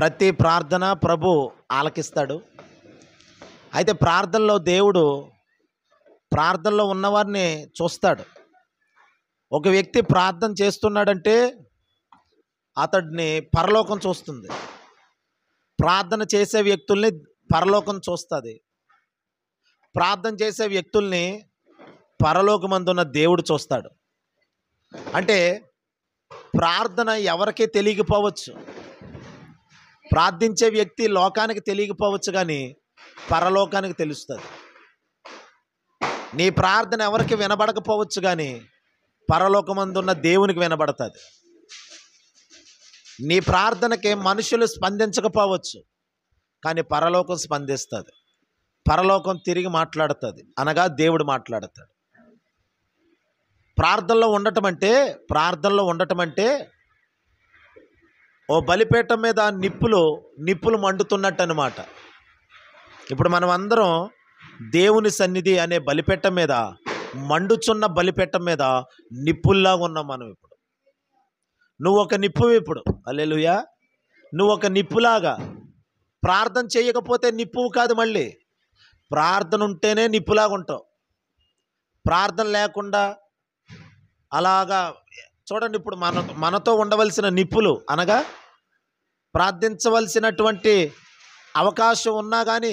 ప్రతి ప్రార్థన ప్రభు ఆలకిస్తాడు. అయితే ప్రార్థనలో దేవుడు ప్రార్థనలో ఉన్నవారిని చూస్తాడు. ఒక వ్యక్తి ప్రార్థన చేస్తున్నాడంటే అతడిని పరలోకం చూస్తుంది. ప్రార్థన చేసే వ్యక్తుల్ని పరలోకం చూస్తుంది. ప్రార్థన చేసే వ్యక్తుల్ని పరలోకమందున్న దేవుడు చూస్తాడు. అంటే ప్రార్థన ఎవరికీ తెలియకపోవచ్చు. ప్రార్థించే వ్యక్తి లోకానికి తెలియకపోవచ్చు, కానీ పరలోకానికి తెలుస్తుంది. నీ ప్రార్థన ఎవరికి వినబడకపోవచ్చు, కానీ పరలోకమందున్న దేవునికి వినబడుతుంది. నీ ప్రార్థనకి మనుషులు స్పందించకపోవచ్చు, కానీ పరలోకం స్పందిస్తుంది. పరలోకం తిరిగి మాట్లాడుతుంది, అనగా దేవుడు మాట్లాడతాడు. ప్రార్థనలో ఉండటం అంటే ఓ బలిపీఠం మీద నిప్పులు మండుతున్నట్టు అన్నమాట. ఇప్పుడు మనం అందరం దేవుని సన్నిధి అనే బలిపీఠం మీద, మండుచున్న బలిపీఠం మీద నిప్పుల్లాగా ఉన్నాం మనం. ఇప్పుడు నువ్వు ఒక నిప్పువి. ఇప్పుడు హల్లెలూయా, నువ్వు ఒక నిప్పులాగా. ప్రార్థన చేయకపోతే నిప్పువు కాదు. మళ్ళీ ప్రార్థన ఉంటేనే నిప్పులాగా ఉంటావు. ప్రార్థన లేకుండా అలాగా చూడండి. ఇప్పుడు మనతో ఉండవలసిన నిప్పులు, అనగా ప్రార్థించవలసినటువంటి అవకాశం ఉన్నా కానీ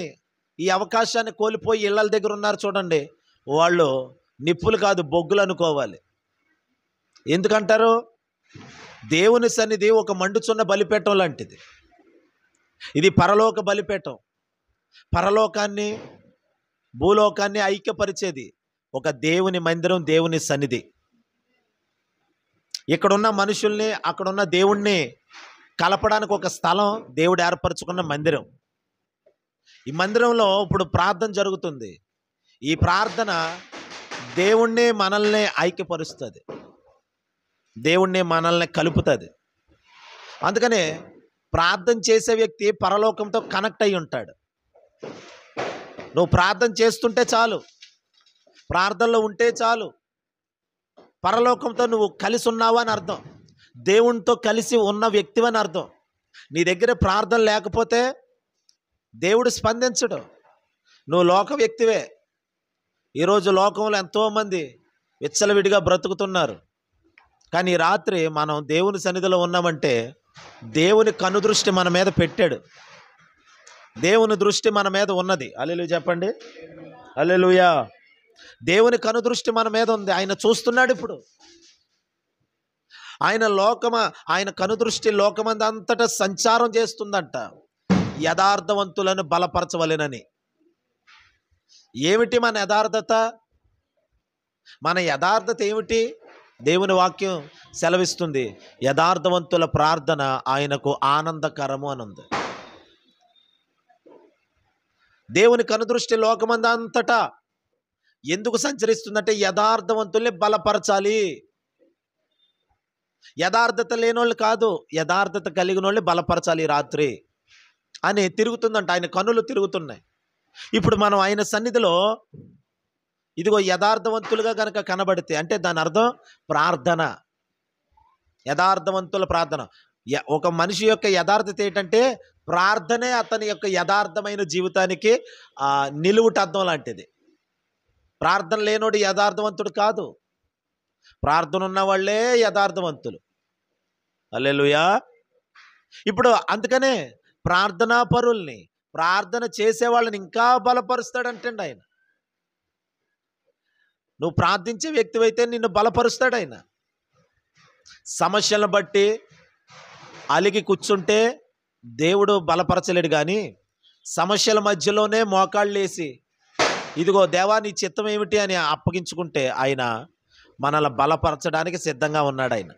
ఈ అవకాశాన్ని కోల్పోయి ఇళ్ళ దగ్గర ఉన్నారు చూడండి. వాళ్ళు నిప్పులు కాదు, బొగ్గులు అనుకోవాలి. ఎందుకంటారు? దేవుని సన్నిధి ఒక మండుచున్న బలిపీఠం లాంటిది. ఇది పరలోక బలిపీఠం. పరలోకాన్ని భూలోకాన్ని ఐక్యపరిచేది ఒక దేవుని మందిరం, దేవుని సన్నిధి. ఇక్కడున్న మనుషుల్ని, అక్కడున్న దేవుణ్ణి కలపడానికి ఒక స్థలం దేవుడు ఏర్పరచుకున్న మందిరం. ఈ మందిరంలో ఇప్పుడు ప్రార్థన జరుగుతుంది. ఈ ప్రార్థన దేవుణ్ణి మనల్ని ఐక్యపరుస్తుంది, దేవుణ్ణి మనల్ని కలుపుతుంది. అందుకనే ప్రార్థన చేసే వ్యక్తి పరలోకంతో కనెక్ట్ అయి ఉంటాడు. నువ్వు ప్రార్థన చేస్తుంటే చాలు, ప్రార్థనలో ఉంటే చాలు, పరలోకంతో నువ్వు కలిసి ఉన్నావు అని అర్థం. దేవునితో కలిసి ఉన్న వ్యక్తివని అర్థం. నీ దగ్గర ప్రార్థన లేకపోతే దేవుడు స్పందించడు. నువ్వు లోక వ్యక్తివే. ఈరోజు లోకంలో ఎంతోమంది విచ్చలవిడిగా బ్రతుకుతున్నారు. కానీ ఈ రాత్రి మనం దేవుని సన్నిధిలో ఉన్నామంటే దేవుని కనుదృష్టి మన మీద పెట్టాడు. దేవుని దృష్టి మన మీద ఉన్నది. హల్లెలూయా చెప్పండి, హల్లెలూయా. దేవుని కనుదృష్టి మన మీద ఉంది. ఆయన చూస్తున్నాడు. ఇప్పుడు ఆయన కనుదృష్టి లోకమందంతటా సంచారం చేస్తుందంట. యథార్థవంతులను బలపరచవలెనని. ఏమిటి మన యథార్థత? మన యథార్థత ఏమిటి? దేవుని వాక్యం సెలవిస్తుంది, యథార్థవంతుల ప్రార్థన ఆయనకు ఆనందకరము అని ఉంది. దేవుని కనుదృష్టి లోకమందంతటా ఎందుకు సంచరిస్తుందంటే యథార్థవంతుల్ని బలపరచాలి. యథార్థత లేనోళ్ళు కాదు, యథార్థత కలిగిన వాళ్ళని బలపరచాలి రాత్రి అని తిరుగుతుందంట. ఆయన కన్నులు తిరుగుతున్నాయి. ఇప్పుడు మనం ఆయన సన్నిధిలో ఇదిగో యథార్థవంతులుగా కనుక కనబడితే అంటే దాని అర్థం ప్రార్థన, యథార్థవంతుల ప్రార్థన. ఒక మనిషి యొక్క యథార్థత ఏంటంటే ప్రార్థనే అతని యొక్క యథార్థమైన జీవితానికి నిలువుటద్దం లాంటిది. ప్రార్థన లేనోడు యథార్థవంతుడు కాదు, ప్రార్థన ఉన్న వాళ్ళే యథార్థవంతులు. హల్లెలూయా. ఇప్పుడు అందుకనే ప్రార్థనా పరుల్ని, ప్రార్థన చేసే వాళ్ళని ఇంకా బలపరుస్తాడంటండి ఆయన. నువ్వు ప్రార్థించే వ్యక్తివైతే నిన్ను బలపరుస్తాడు ఆయన. సమస్యలను బట్టి అలిగి కూర్చుంటే దేవుడు బలపరచలేడు, కానీ సమస్యల మధ్యలోనే మోకాళ్ళు వేసి ఇదిగో దేవా నీ చిత్తం ఏమిటి అని అప్పగించుకుంటే ఆయన మనల్ని బలపరచడానికి సిద్ధంగా ఉన్నాడు ఆయన.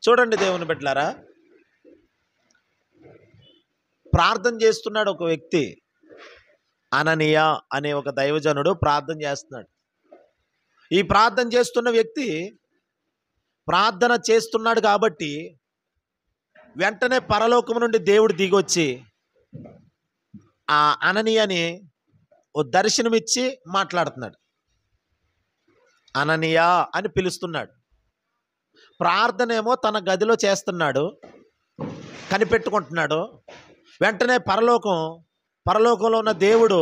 చూడండి దేవుని బిడ్డలారా, ప్రార్థన చేస్తున్నాడు ఒక వ్యక్తి. అననీయ అనే ఒక దైవజనుడు ప్రార్థన చేస్తున్నాడు. ఈ ప్రార్థన చేస్తున్న వ్యక్తి ప్రార్థన చేస్తున్నాడు కాబట్టి వెంటనే పరలోకం నుండి దేవుడు దిగొచ్చి ఆ అననీయని ఓ దర్శనమిచ్చి మాట్లాడుతున్నాడు. అననీయ అని పిలుస్తున్నాడు. ప్రార్థన ఏమో తన గదిలో చేస్తున్నాడు, కనిపెట్టుకుంటున్నాడు. వెంటనే పరలోకంలో ఉన్న దేవుడు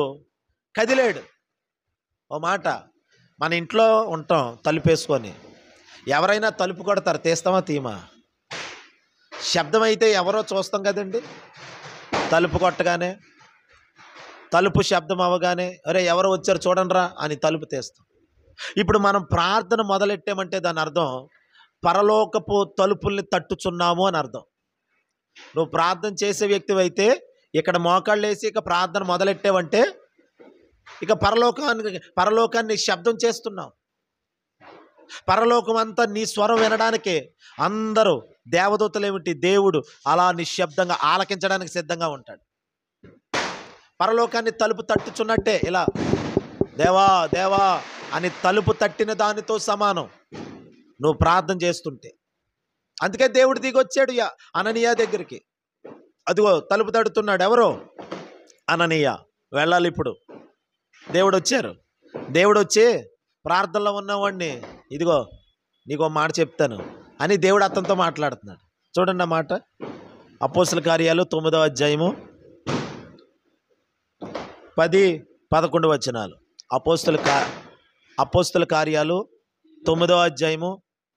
కదిలేడు. ఓ మాట, మన ఇంట్లో ఉంటాం తలుపేసుకొని, ఎవరైనా తలుపు కొడతారు, తీస్తామా తీమా? శబ్దం అయితే ఎవరో చూస్తాం కదండి. తలుపు కొట్టగానే, తలుపు శబ్దం అవ్వగానే అరే ఎవరో వచ్చారు చూడండిరా అని తలుపు తీస్తాం. ఇప్పుడు మనం ప్రార్థన మొదలెట్టామంటే దాని అర్థం పరలోకపు తలుపుల్ని తట్టుచున్నాము అని అర్థం. నువ్వు ప్రార్థన చేసే వ్యక్తివి అయితే ఇక్కడ మోకాళ్ళు వేసి ఇక ప్రార్థన మొదలెట్టావంటే ఇక పరలోకాన్ని శబ్దం చేస్తున్నావు. పరలోకం అంతా నీ స్వరం వినడానికే అందరూ దేవదూతలు ఏమిటి, దేవుడు అలా నిశ్శబ్దంగా ఆలకించడానికి సిద్ధంగా ఉంటాడు. పరలోకాన్ని తలుపు తట్టుచున్నట్టే ఇలా దేవా దేవా అని తలుపు తట్టిన దానితో సమానం నువ్వు ప్రార్థన చేస్తుంటే. అందుకే దేవుడు దిగొచ్చాడు అననీయ దగ్గరికి. అదిగో తలుపు తడుతున్నాడు. ఎవరో? అననీయ. వెళ్ళాలి ఇప్పుడు. దేవుడు వచ్చారు. దేవుడు వచ్చి ప్రార్థనలో ఉన్నవాడిని ఇదిగో నీకో మాట చెప్తాను అని దేవుడు అతనితో మాట్లాడుతున్నాడు. చూడండి ఆ మాట. అపోస్తల కార్యాలు 9వ అధ్యాయము 10-11 వచనాలు. అపోస్తల కార్యాలు 9వ అధ్యాయము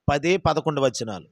10-11 వచనాలు.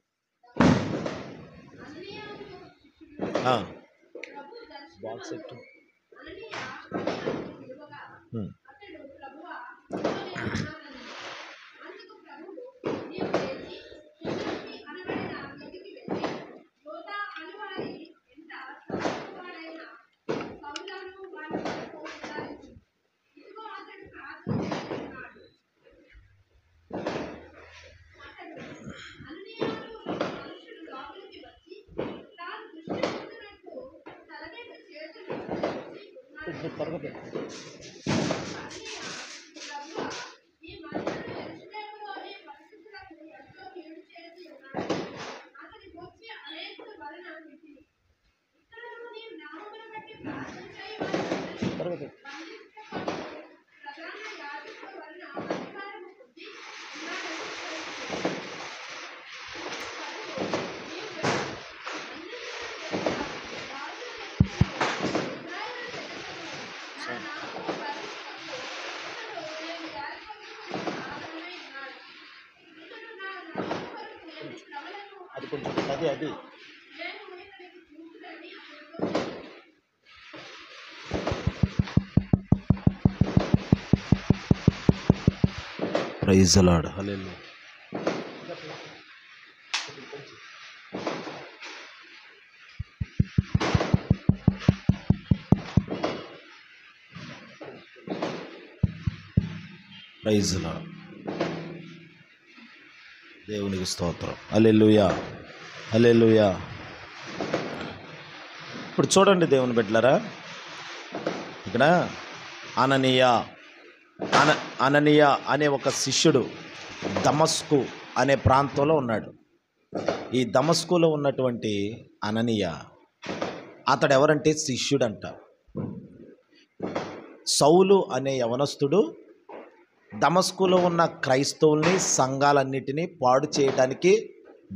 అది కొంచెం అది praise the lord. Hallelujah. Praise the lord. దేవునికి స్తోత్రం. హల్లెలూయా హల్లెలూయా. ఇప్పుడు చూడండి దేవుని బిడ్డలారా, ఇక్కడ అననీయ అనే ఒక శిష్యుడు దమస్కు అనే ప్రాంతంలో ఉన్నాడు. ఈ దమస్కులో ఉన్నటువంటి అననీయ అతడు ఎవరంటే శిష్యుడంట. సౌలు అనే యవనస్తుడు దమస్కులో ఉన్న క్రైస్తవుల్ని సంఘాలన్నిటినీ పాడు చేయడానికి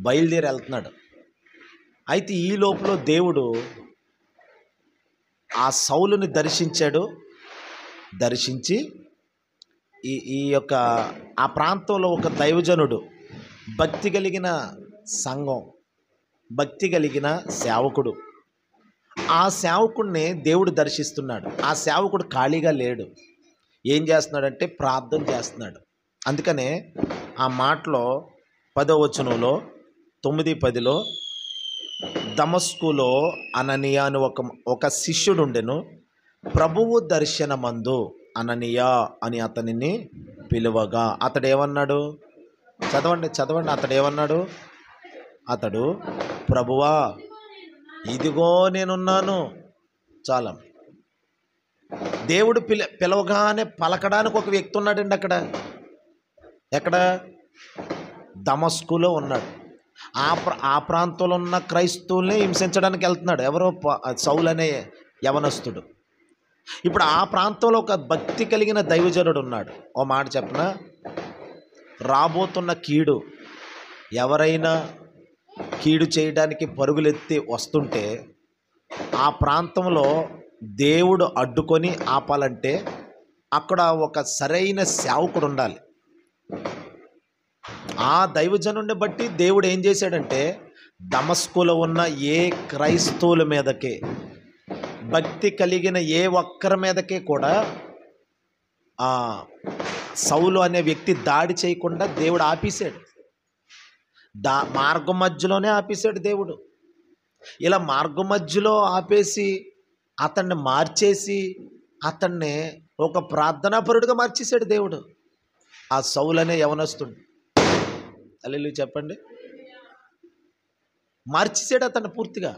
బయలుదేరి వెళ్తున్నాడు. అయితే ఈ లోపల దేవుడు ఆ సౌలుని దర్శించి ఈ యొక్క ఆ ప్రాంతంలో ఒక దైవజనుడు, భక్తి కలిగిన సంఘం, భక్తి కలిగిన సేవకుడు, ఆ సేవకుడిని దేవుడు దర్శిస్తున్నాడు. ఆ సేవకుడు ఖాళీగా లేడు. ఏం చేస్తున్నాడంటే ప్రార్థన చేస్తున్నాడు. అందుకనే ఆ మాటలో 10వ వచనంలో 9-10లో దమస్కులో అననీయ అని ఒక శిష్యుడు ఉండెను. ప్రభువు దర్శనమందు అననీయ అని అతనిని పిలువగా అతడు ఏమన్నాడు? చదవండి. అతడు ఏమన్నాడు? అతడు ప్రభువా ఇదిగో నేనున్నాను. చాలా దేవుడు పిలవగానే పలకడానికి ఒక వ్యక్తి ఉన్నాడండి అక్కడ. ఎక్కడ? దమస్కులో ఉన్నాడు. ఆ ప్రాంతంలో ఉన్న క్రైస్తవుల్ని హింసించడానికి వెళ్తున్నాడు. ఎవరో సౌలు అనే యవనస్తుడు. ఇప్పుడు ఆ ప్రాంతంలో ఒక భక్తి కలిగిన దైవజనుడు ఉన్నాడు. ఓ మాట చెప్పనా, రాబోతున్న కీడు ఎవరైనా కీడు చేయడానికి పరుగులెత్తి వస్తుంటే ఆ ప్రాంతంలో దేవుడు అడ్డుకొని ఆపాలంటే అక్కడ ఒక సరైన సేవకుడు ఉండాలి. ఆ దైవజనుడిని బట్టి దేవుడు ఏం చేశాడంటే దమస్కులో ఉన్న ఏ క్రైస్తవుల మీదకి, భక్తి కలిగిన ఏ ఒక్కరి మీదకి కూడా ఆ సౌలు అనే వ్యక్తి దాడి చేయకుండా దేవుడు ఆపేశాడు. మార్గం మధ్యలోనే ఆపేశాడు దేవుడు. ఇలా మార్గం మధ్యలో ఆపేసి అతన్ని మార్చేసి అతన్ని ఒక ప్రార్థనాపరుడిగా మార్చేశాడు దేవుడు. ఆ సౌలు అనే యవనస్తుడు, హల్లెలూయా చెప్పండి, మార్చేశాడు అతన్ని పూర్తిగా.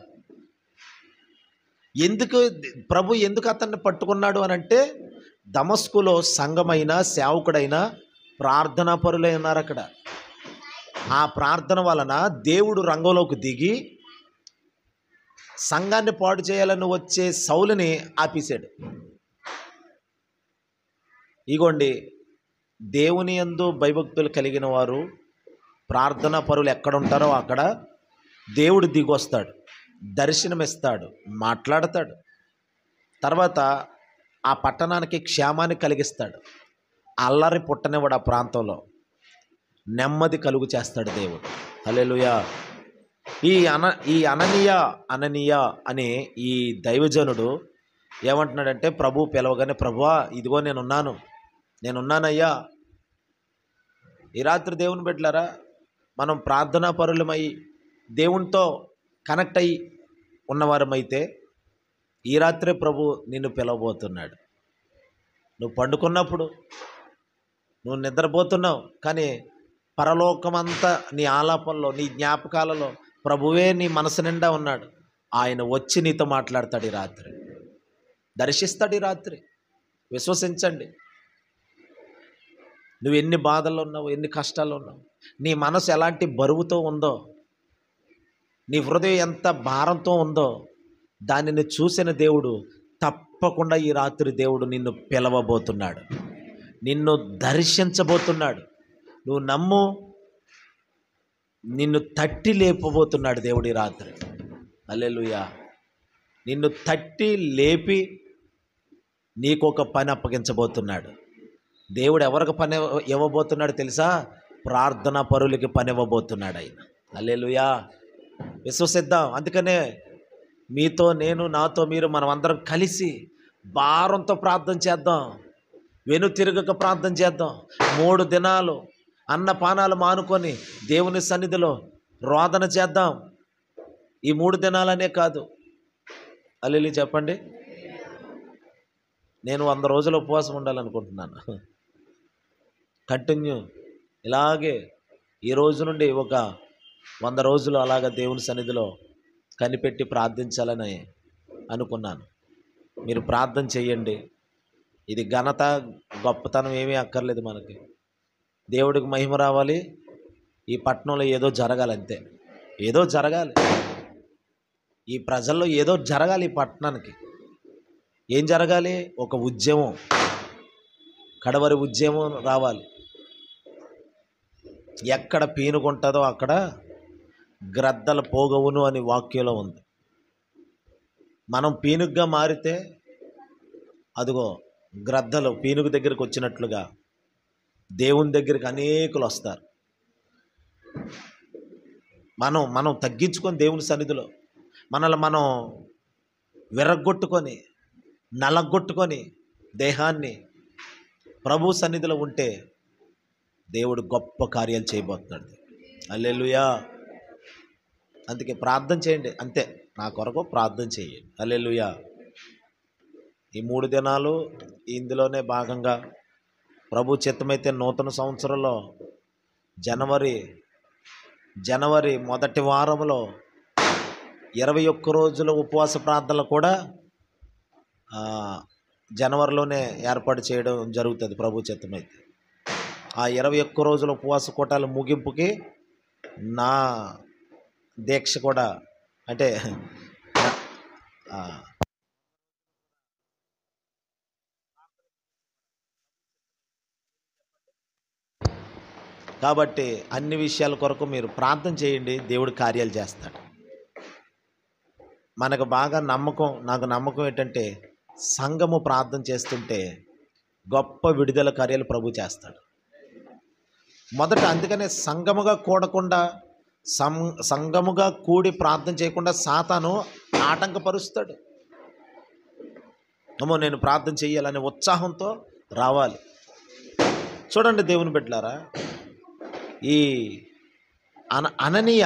ఎందుకు అతన్ని పట్టుకున్నాడు అని అంటే దమస్కులో సంఘమైన సేవకుడైన ప్రార్థనా పరులై ఉన్నారు అక్కడ. ఆ ప్రార్థన వలన దేవుడు రంగంలోకి దిగి సంఘాన్ని పాడు చేయాలని వచ్చే సౌలుని ఆపేశాడు. ఇగోండి, దేవుని యందు భయభక్తులు కలిగిన వారు, ప్రార్థనా పరులు ఎక్కడ ఉంటారో అక్కడ దేవుడు దిగొస్తాడు, దర్శనమిస్తాడు, మాట్లాడతాడు. తర్వాత ఆ పట్టణానికి క్షేమాన్ని కలిగిస్తాడు. అల్లరి పుట్టనివాడు, ఆ ప్రాంతంలో నెమ్మది కలుగు చేస్తాడు దేవుడు. హల్లెలూయా. ఈ అననీయ అనే ఈ దైవజనుడు ఏమంటున్నాడంటే ప్రభు పిలవగానే, ప్రభువా ఇదిగో నేనున్నానయ్యా. ఈ రాత్రి దేవుని బిడ్డలారా, మనం ప్రార్థనా పరులమై దేవునితో కనెక్ట్ అయ్యి ఉన్నవారమైతే ఈ రాత్రే ప్రభు నిన్ను పిలవబోతున్నాడు. నువ్వు పండుకున్నప్పుడు, నువ్వు నిద్రపోతున్నావు, కానీ పరలోకమంతా నీ ఆలాపనలో, నీ జ్ఞాపకాలలో ప్రభువే నీ మనసు నిండా ఉన్నాడు. ఆయన వచ్చి నీతో మాట్లాడతాడు ఈ రాత్రి, దర్శిస్తాడు ఈ రాత్రి. విశ్వసించండి. నువ్వు ఎన్ని బాధల్లో ఉన్నావు, ఎన్ని కష్టాల్లో ఉన్నావు, నీ మనసు ఎలాంటి బరువుతో ఉందో, నీ హృదయం ఎంత భారంతో ఉందో, దానిని చూసిన దేవుడు తప్పకుండా ఈ రాత్రి దేవుడు నిన్ను పిలవబోతున్నాడు, నిన్ను దర్శించబోతున్నాడు. నువ్వు నమ్ము, నిన్ను తట్టి లేపబోతున్నాడు దేవుడు ఈ రాత్రి. హల్లెలూయా. నిన్ను తట్టి లేపి నీకు ఒక పని అప్పగించబోతున్నాడు. దేవుడు ఎవరికి పని ఇవ్వబోతున్నాడు తెలుసా? ప్రార్థనా పరులకి పని ఇవ్వబోతున్నాడు ఆయన. హల్లెలూయా. విశ్వసిద్దాం. అందుకనే మీతో నేను, నాతో మీరు, మనం అందరం కలిసి భారంతో ప్రార్థన చేద్దాం, వెనుతిరగక ప్రార్థన చేద్దాం. 3 దినాలు అన్నపానాలు మానుకొని దేవుని సన్నిధిలో రోదన చేద్దాం. ఈ 3 దినాలనే కాదు, హల్లెలూయా చెప్పండి. నేను 100 రోజులు ఉపవాసం ఉండాలనుకుంటున్నాను. కంటిన్యూ ఇలాగే ఈ రోజు నుండి ఒక 100 రోజులు అలాగ దేవుని సన్నిధిలో కనిపెట్టి ప్రార్థించాలని అనుకున్నాను. మీరు ప్రార్థన చేయండి. ఇది ఘనత, గొప్పతనం ఏమీ అక్కర్లేదు మనకి. దేవుడికి మహిమ రావాలి, ఈ పట్టణంలో ఏదో జరగాలి, అంతే. ఏదో జరగాలి, ఈ ప్రజల్లో ఏదో జరగాలి. ఈ పట్టణానికి ఏం జరగాలి? ఒక ఉద్యమం, కడవరి ఉద్యమం రావాలి. ఎక్కడ పీనుగుంటుందో అక్కడ గ్రద్దలు పోగవును అని వాక్యంలో ఉంది. మనం పీనుగ్గా మారితే అదిగో గ్రద్దలు పీనుగు దగ్గరికి వచ్చినట్లుగా దేవుని దగ్గరికి అనేకులు వస్తారు. మనం తగ్గించుకొని దేవుని సన్నిధిలో మనల్ని మనం విరగ్గొట్టుకొని, నలగొట్టుకొని దేహాన్ని ప్రభు సన్నిధిలో ఉంటే దేవుడు గొప్ప కార్యాలు చేయబోతున్నాడు. హల్లెలూయా. అందుకే ప్రార్థన చేయండి, అంతే. నా కొరకు ప్రార్థన చేయండి. హల్లెలూయా. ఈ 3 దినాలు ఇందులోనే భాగంగా ప్రభు చిత్తమైతే నూతన సంవత్సరంలో జనవరి మొదటి వారంలో 21 రోజుల ఉపవాస ప్రార్థనలు కూడా జనవరిలోనే ఏర్పాటు చేయడం జరుగుతుంది ప్రభు చిత్తమైతే. ఆ 21 రోజుల ఉపవాస కూటాల ముగింపుకి నా దీక్ష కూడా, అంటే కాబట్టి అన్ని విషయాల కొరకు మీరు ప్రార్థన చేయండి, దేవుడు కార్యాలు చేస్తాడు. మనకు బాగా నాకు నమ్మకం ఏంటంటే సంఘము ప్రార్థన చేస్తుంటే గొప్ప విడుదల కార్యాలు ప్రభు చేస్తాడు. మొదట అందుకనే సంఘముగా కూడకుండా సంఘముగా కూడి ప్రార్థన చేయకుండా సాతాను ఆటంకపరుస్తాడు. అమ్మో నేను ప్రార్థన చేయాలనే ఉత్సాహంతో రావాలి. చూడండి దేవుని బిడ్డలారా, ఈ అననీయ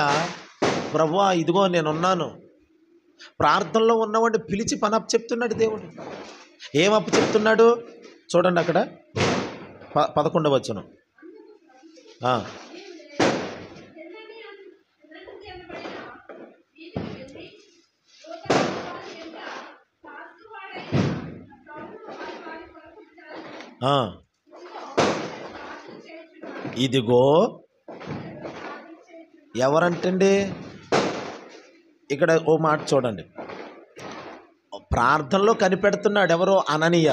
ప్రభువా ఇదిగో నేనున్నాను, ప్రార్థనలో ఉన్నవాడిని పిలిచి పని అప్పు చెప్తున్నాడు దేవుడు. ఏం అప్పు చెప్తున్నాడు చూడండి అక్కడ 11వ వచనం. ఇదిగో ఎవరంటండి, ఇక్కడ ఓ మాట చూడండి, ప్రార్థనలో కనిపెడుతున్నాడు ఎవరో అననీయ.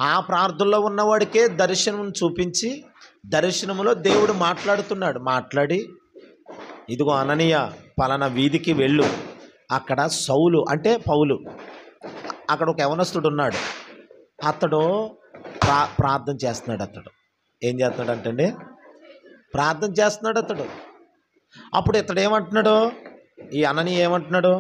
ఆ ప్రార్థనలో ఉన్నవాడికే దర్శనం చూపించి దర్శనములో దేవుడు మాట్లాడుతున్నాడు. మాట్లాడి ఇదిగో అననీయ పలానా వీధికి వెళ్ళు, అక్కడ సౌలు అంటే పౌలు, అక్కడ ఒక యవనస్తుడు ఉన్నాడు, అతడు ప్రార్థన చేస్తున్నాడు. అతడు ఏం చేస్తున్నాడు అంటే ప్రార్థన చేస్తున్నాడు అతడు. అప్పుడు ఇతడు ఏమంటున్నాడు, ఈ అననీయ ఏమంటున్నాడు,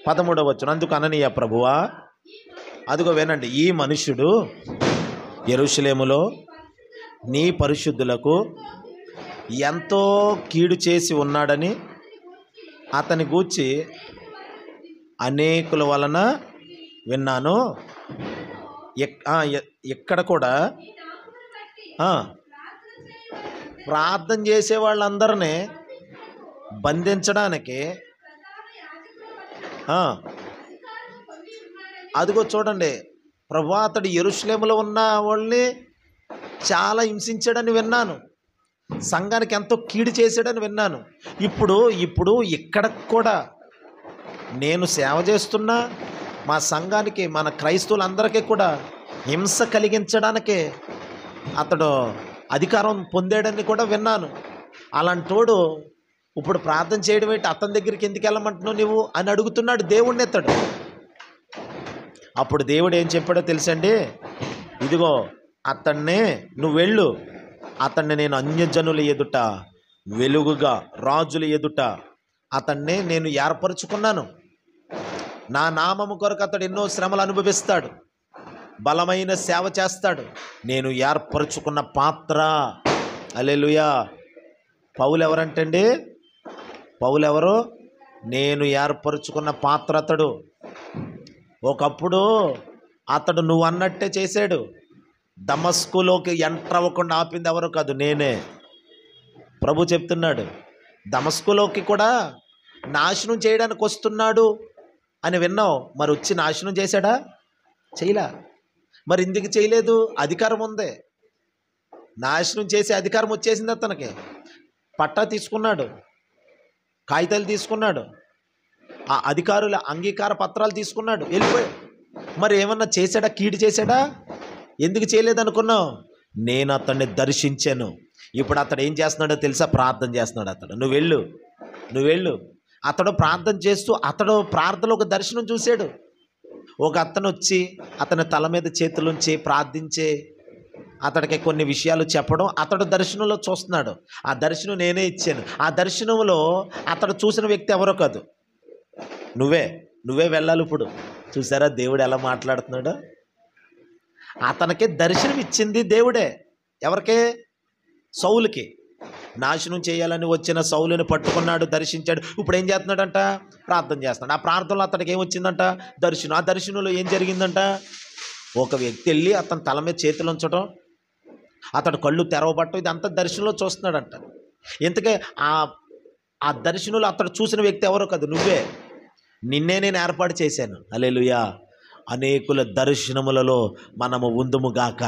పదమూడవ వచనం. అందుకు అననీయ ప్రభువా అదిగో వినండి, ఈ మనుష్యుడు యెరూషలేములో నీ పరిశుద్ధులకు ఎంతో కీడు చేసి ఉన్నాడని అతని గూర్చి అనేకుల వలన విన్నాను. ఇక్కడ కూడా ప్రార్థన చేసే వాళ్ళందరినీ బంధించడానికి అదిగో చూడండి ప్రభువా అతడు యెరూషలేములో ఉన్న వాళ్ళని చాలా హింసించాడని విన్నాను, సంఘానికి ఎంతో కీడు చేశాడని విన్నాను. ఇప్పుడు ఇక్కడ కూడా నేను సేవ చేస్తున్నా మా సంఘానికి మన క్రైస్తవులందరికీ కూడా హింస కలిగించడానికే అతడు అధికారం పొందాడని కూడా విన్నాను. అలాంటోడు ఇప్పుడు ప్రార్థన చేయడం ఏంటి, అతని దగ్గరికి ఎందుకు వెళ్ళమంటున్నావు నువ్వు అని అడుగుతున్నాడు దేవుడిని అతడు. అప్పుడు దేవుడు ఏం చెప్పాడో తెలుసండి, ఇదిగో అతన్నే నువ్వు వెళ్ళు, అతన్ని నేను అన్యజనుల ఎదుట వెలుగుగా రాజుల ఎదుట అతన్నే నేను ఏర్పరచుకున్నాను. నా నామము కొరకు అతడు ఎన్నో శ్రమలు అనుభవిస్తాడు, బలమైన సేవ చేస్తాడు, నేను ఏర్పరచుకున్న పాత్ర. హల్లెలూయా. పౌలు ఎవరంటండి, పౌలు ఎవరు, నేను ఏర్పరచుకున్న పాత్ర అతడు. ఒకప్పుడు అతడు నువ్వు అన్నట్టే చేశాడు, దమస్కులోకి ఎంటర్ అవ్వకుండా ఆపింది ఎవరు కాదు, నేనే. ప్రభు చెప్తున్నాడు దమస్కులోకి కూడా నాశనం చేయడానికి వస్తున్నాడు అని విన్నావు, మరి వచ్చి నాశనం చేశాడా, చేయలా. మరి ఎందుకు చేయలేదు, అధికారం ఉంది, నాశనం చేసే అధికారం వచ్చేసింది అతనికి. పట్టా తీసుకున్నాడు, కాగితాలు తీసుకున్నాడు, ఆ అధికారుల అంగీకార పత్రాలు తీసుకున్నాడు, వెళ్ళిపోయాడు. మరి ఏమన్నా చేశాడా, కీడు చేశాడా, ఎందుకు చేయలేదనుకున్నావు, నేను అతన్ని దర్శించాను. ఇప్పుడు అతడు ఏం చేస్తున్నాడో తెలుసా, ప్రార్థన చేస్తున్నాడు అతడు. నువ్వు వెళ్ళు. అతడు ప్రార్థన చేస్తూ అతడు ప్రార్థనలో ఒక దర్శనం చూశాడు. ఒక అతను వచ్చి అతని తల మీద చేతులుంచి ప్రార్థించే అతడికి కొన్ని విషయాలు చెప్పడం అతడు దర్శనంలో చూస్తున్నాడు. ఆ దర్శనం నేనే ఇచ్చాను. ఆ దర్శనంలో అతడు చూసిన వ్యక్తి ఎవరో కాదు, నువ్వే వెళ్ళాలి. ఇప్పుడు చూసారా దేవుడు ఎలా మాట్లాడుతున్నాడో. అతనికి దర్శనం ఇచ్చింది దేవుడే. ఎవరికే, సౌలుకి. నాశనం చేయాలని వచ్చిన సౌలుని పట్టుకున్నాడు, దర్శించాడు. ఇప్పుడు ఏం చేస్తున్నాడంట, ప్రార్థన చేస్తున్నాడు. ఆ ప్రార్థనలో అతనికి ఏమొచ్చిందంట, దర్శనం. ఆ దర్శనంలో ఏం జరిగిందంట, ఒక వ్యక్తి వెళ్ళి అతని తల మీద చేతులు ఉంచడం, అతడు కళ్ళు తెరవబట్టడం, ఇదంతా దర్శనంలో చూస్తున్నాడంట. ఇంతకే ఆ దర్శనంలో అతడు చూసిన వ్యక్తి ఎవరో కాదు, నువ్వే. నిన్నే నేను ఏర్పాటు చేశాను. హల్లెలూయా. అనేకుల దర్శనములలో మనము ఉందుముగాక.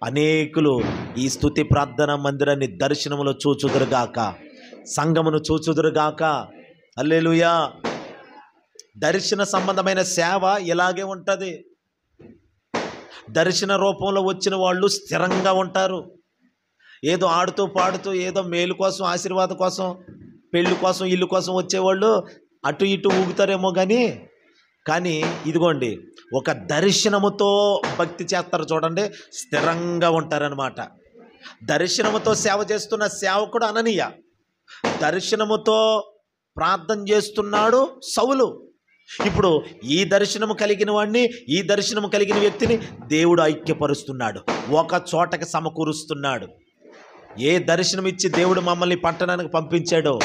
అనేకులు ఈ స్తుతి ప్రార్థన మందిరాన్ని దర్శనములో చూచుదురుగాక, సంఘమును చూచుదురుగాక. హల్లెలూయా. దర్శన సంబంధమైన సేవ ఇలాగే ఉంటుంది. దర్శన రూపంలో వచ్చిన వాళ్ళు స్థిరంగా ఉంటారు. ఏదో ఆడుతూ పాడుతూ ఏదో మేలు కోసం, ఆశీర్వాదం కోసం, పెళ్ళి కోసం, ఇల్లు కోసం వచ్చేవాళ్ళు అటు ఇటు ఊగుతారేమో కానీ ఇదిగోండి, ఒక దర్శనముతో భక్తి చేస్తారు చూడండి, స్థిరంగా ఉంటారనమాట. దర్శనముతో సేవ చేస్తున్న సేవకుడు అననీయ, దర్శనముతో ప్రార్థన చేస్తున్నాడు సౌలు. ఇప్పుడు ఈ దర్శనము కలిగిన వాడిని, ఈ దర్శనము కలిగిన వ్యక్తిని దేవుడు ఐక్యపరుస్తున్నాడు, ఒక చోటకి సమకూరుస్తున్నాడు. ఏ దర్శనం ఇచ్చి దేవుడు మమ్మల్ని పట్టణానికి పంపించాడో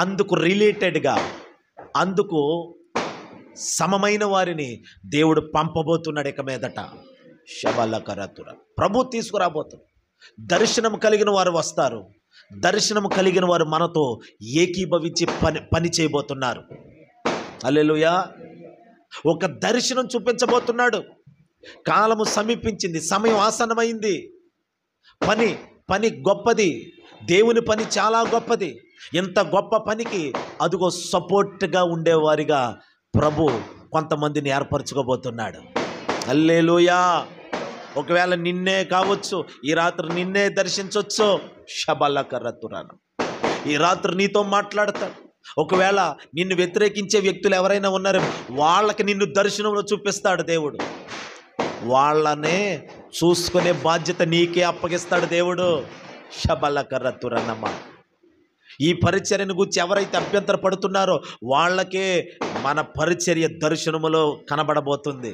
అందుకు రిలేటెడ్గా, అందుకు సమమైన వారిని దేవుడు పంపబోతున్నాడు ఇక మీదట. శబలకరతుర ప్రభు తీసుకురాబోతున్నాడు. దర్శనం కలిగిన వారు వస్తారు, దర్శనం కలిగిన వారు మనతో ఏకీభవించి పని చేయబోతున్నారు. హల్లెలూయా. ఒక దర్శనం చూపించబోతున్నాడు. కాలము సమీపించింది, సమయం ఆసన్నమైంది. పని గొప్పది, దేవుని పని చాలా గొప్పది. ఇంత గొప్ప పనికి అదిగో సపోర్ట్గా ఉండేవారిగా ప్రభు కొంతమందిని ఏర్పరచుకోబోతున్నాడు. హల్లెలూయా. ఒకవేళ నిన్నే కావచ్చు, ఈ రాత్రి నిన్నే దర్శించవచ్చు. శబలకరతురాను ఈ రాత్రి నీతో మాట్లాడతాడు. ఒకవేళ నిన్ను వ్యతిరేకించే వ్యక్తులు ఎవరైనా ఉన్నారో వాళ్ళకి నిన్ను దర్శనంలో చూపిస్తాడు దేవుడు. వాళ్ళనే చూసుకునే బాధ్యత నీకే అప్పగిస్తాడు దేవుడు. శబలకరతురన్నమ్మ. ఈ పరిచర్యను గురించి ఎవరైతే అభ్యంతర పడుతున్నారో వాళ్ళకే మన పరిచర్య దర్శనములో కనబడబోతుంది.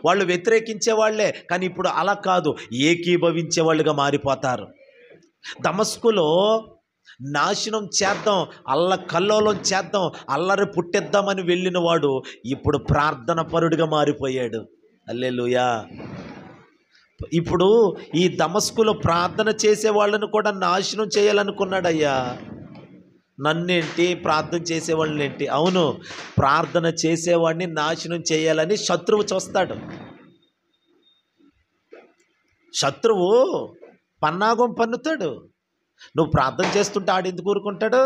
వాళ్ళు వ్యతిరేకించే వాళ్ళే, కానీ ఇప్పుడు అలా కాదు, ఏకీభవించే వాళ్ళుగా మారిపోతారు. దమస్కులో నాశనం చేద్దాం, కల్లోలం చేద్దాం, అల్లరి పుట్టిద్దామని వెళ్ళిన వాడు ఇప్పుడు ప్రార్థన పరుడిగా మారిపోయాడు. హల్లెలూయా. ఇప్పుడు ఈ దమస్కులో ప్రార్థన చేసే వాళ్ళను కూడా నాశనం చేయాలనుకున్నాడయ్యా. నన్నేంటి, ప్రార్థన చేసేవాళ్ళని ఏంటి? అవును, ప్రార్థన చేసేవాడిని నాశనం చేయాలని శత్రువు చూస్తాడు. శత్రువు పన్నాగం పన్నుతాడు. నువ్వు ప్రార్థన చేస్తుంటే ఆడెందుకు ఊరుకుంటాడు?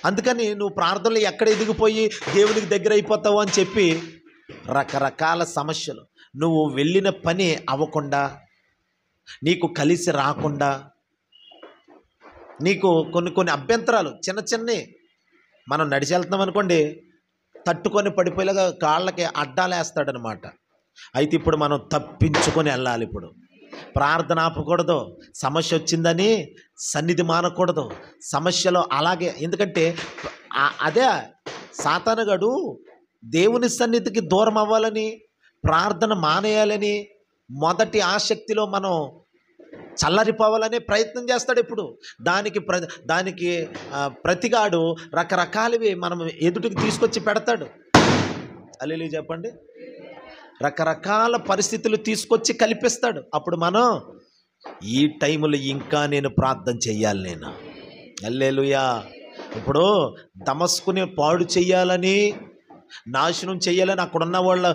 అందుకని నువ్వు ప్రార్థనలు ఎక్కడ ఎదిగిపోయి దేవునికి దగ్గర అయిపోతావు అని చెప్పి రకరకాల సమస్యలు, నువ్వు వెళ్ళిన పని అవ్వకుండా, నీకు కలిసి రాకుండా, నీకు కొన్ని అభ్యంతరాలు చిన్నవి మనం నడిచి వెళ్తున్నాం అనుకోండి, తట్టుకొని పడిపోయేలాగా కాళ్ళకి అడ్డాలేస్తాడనమాట. అయితే ఇప్పుడు మనం తప్పించుకొని వెళ్ళాలి. ఇప్పుడు ప్రార్థన ఆపకూడదు, సమస్య వచ్చిందని సన్నిధి మానకూడదు. సమస్యలో అలాగే, ఎందుకంటే అదే సాతానుగాడు దేవుని సన్నిధికి దూరం అవ్వాలని, ప్రార్థన మానేయాలని, మొదటి ఆసక్తిలో మనం చల్లరిపోవాలనే ప్రయత్నం చేస్తాడు. ఇప్పుడు దానికి ప్రతిగాడు రకరకాలవి మనం ఎదుటికి తీసుకొచ్చి పెడతాడు. హల్లెలూయా చెప్పండి. రకరకాల పరిస్థితులు తీసుకొచ్చి కల్పిస్తాడు. అప్పుడు మనం ఈ టైంలో ఇంకా నేను ప్రార్థన చెయ్యాలి, నేను హల్లెలూయా. ఇప్పుడు దమస్కుని పాడు చెయ్యాలని, నాశనం చేయాలని, అక్కడున్న వాళ్ళ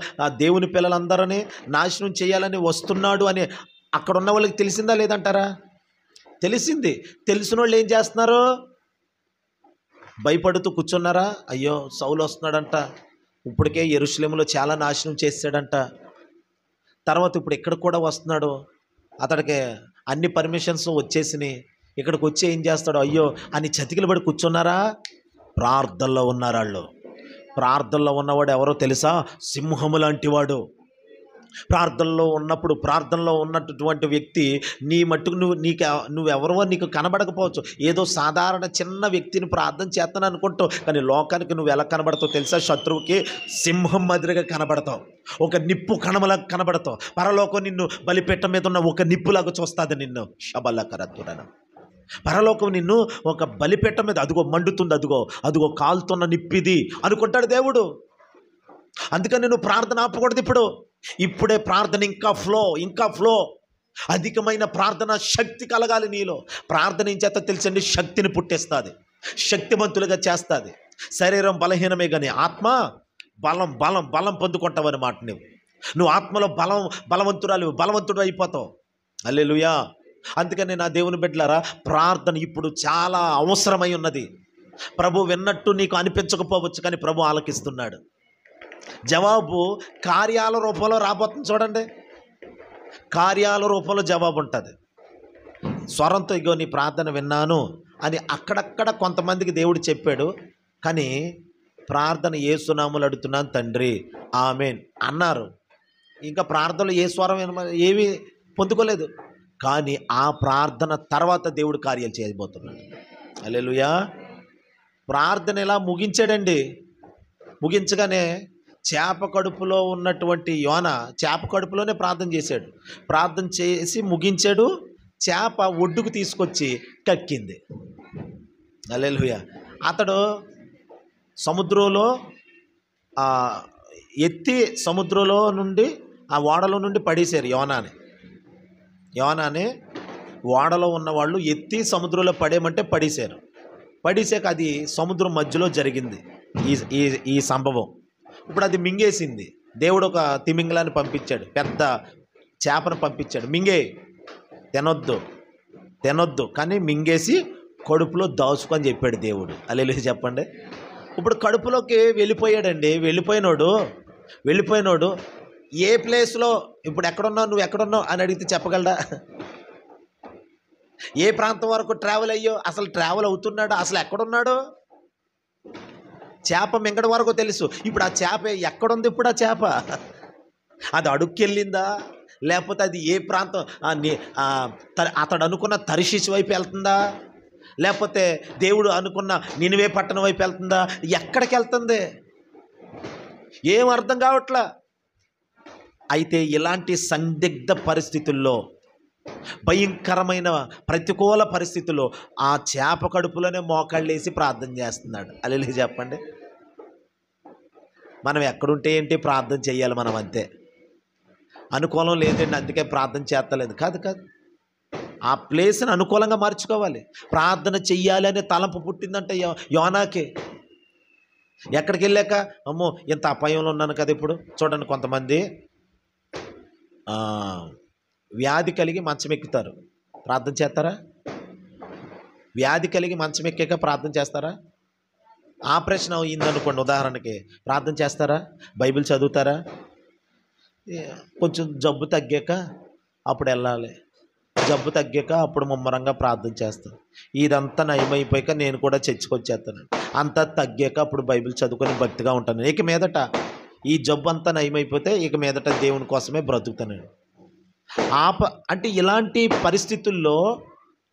దేవుని పిల్లలందరినీ నాశనం చేయాలని వస్తున్నాడు అని అక్కడున్న వాళ్ళకి తెలిసిందా లేదంటారా? తెలిసింది. తెలిసిన వాళ్ళు ఏం చేస్తున్నారు? భయపడుతూ కూర్చున్నారా? అయ్యో సౌలు వస్తున్నాడంట, ఇప్పటికే యెరూషలేములో చాలా నాశనం చేశాడంట, తర్వాత ఇప్పుడు ఇక్కడ కూడా వస్తున్నాడు, అతడికి అన్ని పర్మిషన్స్ వచ్చేసినాయి, ఇక్కడికి వచ్చి ఏం చేస్తాడు అయ్యో అని చతికిలు పడి కూర్చున్నారా? ప్రార్థనలో ఉన్నారు వాళ్ళు. ప్రార్థనలో ఉన్నవాడు ఎవరో తెలుసా? సింహము లాంటి వాడు. ప్రార్థనలో ఉన్నప్పుడు, ప్రార్థనలో ఉన్నటువంటి వ్యక్తి నీ మట్టుకు నువ్వెవరో నీకు కనబడకపోవచ్చు. ఏదో సాధారణ చిన్న వ్యక్తిని ప్రార్థన చేస్తాను అనుకుంటావు, కానీ లోకానికి నువ్వు ఎలా కనబడతావు తెలుసా? శత్రువుకి సింహం మాదిరిగా కనబడతావు, ఒక నిప్పు కణమలాగా కనబడతావు. పరలోకం నిన్ను బలిపీఠం మీద ఉన్న ఒక నిప్పులాగా చూస్తుంది నిన్ను. శబలకరతురన. పరలోకం నిన్ను ఒక బలిపీఠం మీద అదిగో మండుతుంది, అదిగో కాలుతున్న నిప్పిది అనుకుంటాడు దేవుడు. అందుకని నువ్వు ప్రార్థన ఆపకూడదు. ఇప్పుడే ప్రార్థన ఇంకా ఫ్లో అధికమైన ప్రార్థన శక్తి కలగాలి నీలో. ప్రార్థన ఏం చేస్తా తెలుసండి? శక్తిని పుట్టిస్తుంది, శక్తివంతులుగా చేస్తుంది. శరీరం బలహీనమే కానీ ఆత్మ బలం పొందుకుంటావు అన్నమాట. నువ్వు ఆత్మలో బలవంతుడు అయిపోతావు. హల్లెలూయా. అందుకని నా దేవుని బిడ్డలారా, ప్రార్థన ఇప్పుడు చాలా అవసరమై ఉన్నది. ప్రభు విన్నట్టు నీకు అనిపించకపోవచ్చు, కానీ ప్రభు ఆలకిస్తున్నాడు. జవాబు కార్యాల రూపంలో రాబోతుంది. చూడండి, కార్యాల రూపంలో జవాబు ఉంటుంది. స్వరంతో ఇగో నీ ప్రార్థన విన్నాను అని అక్కడక్కడ కొంతమందికి దేవుడు చెప్పాడు, కానీ ప్రార్థన యేసునామములో అడుగుతున్నాను తండ్రి ఆమేన్ అన్నారు. ఇంకా ప్రార్థనలు ఏ స్వరం ఏమీ పొందుకోలేదు, కానీ ఆ ప్రార్థన తర్వాత దేవుడు కార్యాలు చేయబోతున్నాడు. హల్లెలూయా. ప్రార్థన ఇలా ముగించాడండి. ముగించగానే చేప కడుపులో ఉన్నటువంటి యోన చేప కడుపులోనే ప్రార్థన చేశాడు. ప్రార్థన చేసి ముగించాడు. చేప ఒడ్డుకు తీసుకొచ్చి కక్కింది. హల్లెలూయా. అతడు సముద్రంలో ఎత్తి సముద్రంలో నుండి ఆ ఓడలో నుండి పడేశారు యోనాని ఓడలో ఉన్నవాళ్ళు ఎత్తి సముద్రంలో పడేయమంటే పడేశారు. పడేసాక అది సముద్రం మధ్యలో జరిగింది ఈ సంభవం. ఇప్పుడు అది మింగేసింది. దేవుడు ఒక తిమింగలాన్ని పంపించాడు, పెద్ద చేపను పంపించాడు. మింగే, తినొద్దు కానీ మింగేసి కడుపులో దాచుకొని చెప్పాడు దేవుడు. హల్లెలూయా చెప్పండి. ఇప్పుడు కడుపులోకి వెళ్ళిపోయాడండి. వెళ్ళిపోయినోడు ఏ ప్లేస్లో ఇప్పుడు ఎక్కడున్నావు, నువ్వు ఎక్కడున్నావు అని అడిగితే చెప్పగలడా? ఏ ప్రాంతం వరకు ట్రావెల్ అయ్యో, అసలు ట్రావెల్ అవుతున్నాడు, అసలు ఎక్కడున్నాడు? చేప మింగడం వరకు తెలుసు. ఇప్పుడు ఆ చేప ఎక్కడుంది? ఇప్పుడు ఆ చేప అది అడుక్కెళ్ళిందా, లేకపోతే అది ఏ ప్రాంతం, అతడు అనుకున్న తర్షీషు వైపు వెళ్తుందా, లేకపోతే దేవుడు అనుకున్న నినివే పట్టణం వైపు వెళ్తుందా? ఎక్కడికి వెళ్తుంది? ఏం అర్థం కావట్లా. అయితే ఇలాంటి సందిగ్ధ పరిస్థితుల్లో, భయంకరమైన ప్రతికూల పరిస్థితుల్లో ఆ చేప కడుపులోనే మోకాళ్ళేసి ప్రార్థన చేస్తున్నాడు. హల్లెలూయా చెప్పండి. మనం ఎక్కడుంటే ఏంటి, ప్రార్థన చేయాలి మనం అంతే. అనుకూలం లేదండి అందుకే ప్రార్థన చేస్తలేదు కాదు. ఆ ప్లేస్ని అనుకూలంగా మార్చుకోవాలి. ప్రార్థన చెయ్యాలి అనే తలంపు పుట్టిందంటే యోనాకి. ఎక్కడికి వెళ్ళాక అమ్మో ఇంత అపాయంలో ఉన్నాను కదా. ఇప్పుడు చూడండి, కొంతమంది వ్యాధి కలిగి మంచం ఎక్కుతారు, ప్రార్థన చేస్తారా? వ్యాధి కలిగి మంచం ఎక్కాక ప్రార్థన చేస్తారా? ఆపరేషన్ అయిందనుకోండి ఉదాహరణకి, ప్రార్థన చేస్తారా? బైబిల్ చదువుతారా? కొంచెం జబ్బు తగ్గాక అప్పుడు వెళ్ళాలి. జబ్బు తగ్గాక అప్పుడు ముమ్మరంగా ప్రార్థన చేస్తాను. ఇదంతా నయమైపోయాక నేను కూడా చర్చికి వచ్చేస్తాను. అంతా తగ్గాక అప్పుడు బైబిల్ చదువుకొని భక్తిగా ఉంటాను. ఇక మీదట ఈ జబ్బు అంతా నయమైపోతే ఇక మీదట దేవుని కోసమే బ్రతుకుతాను. అంటే ఇలాంటి పరిస్థితుల్లో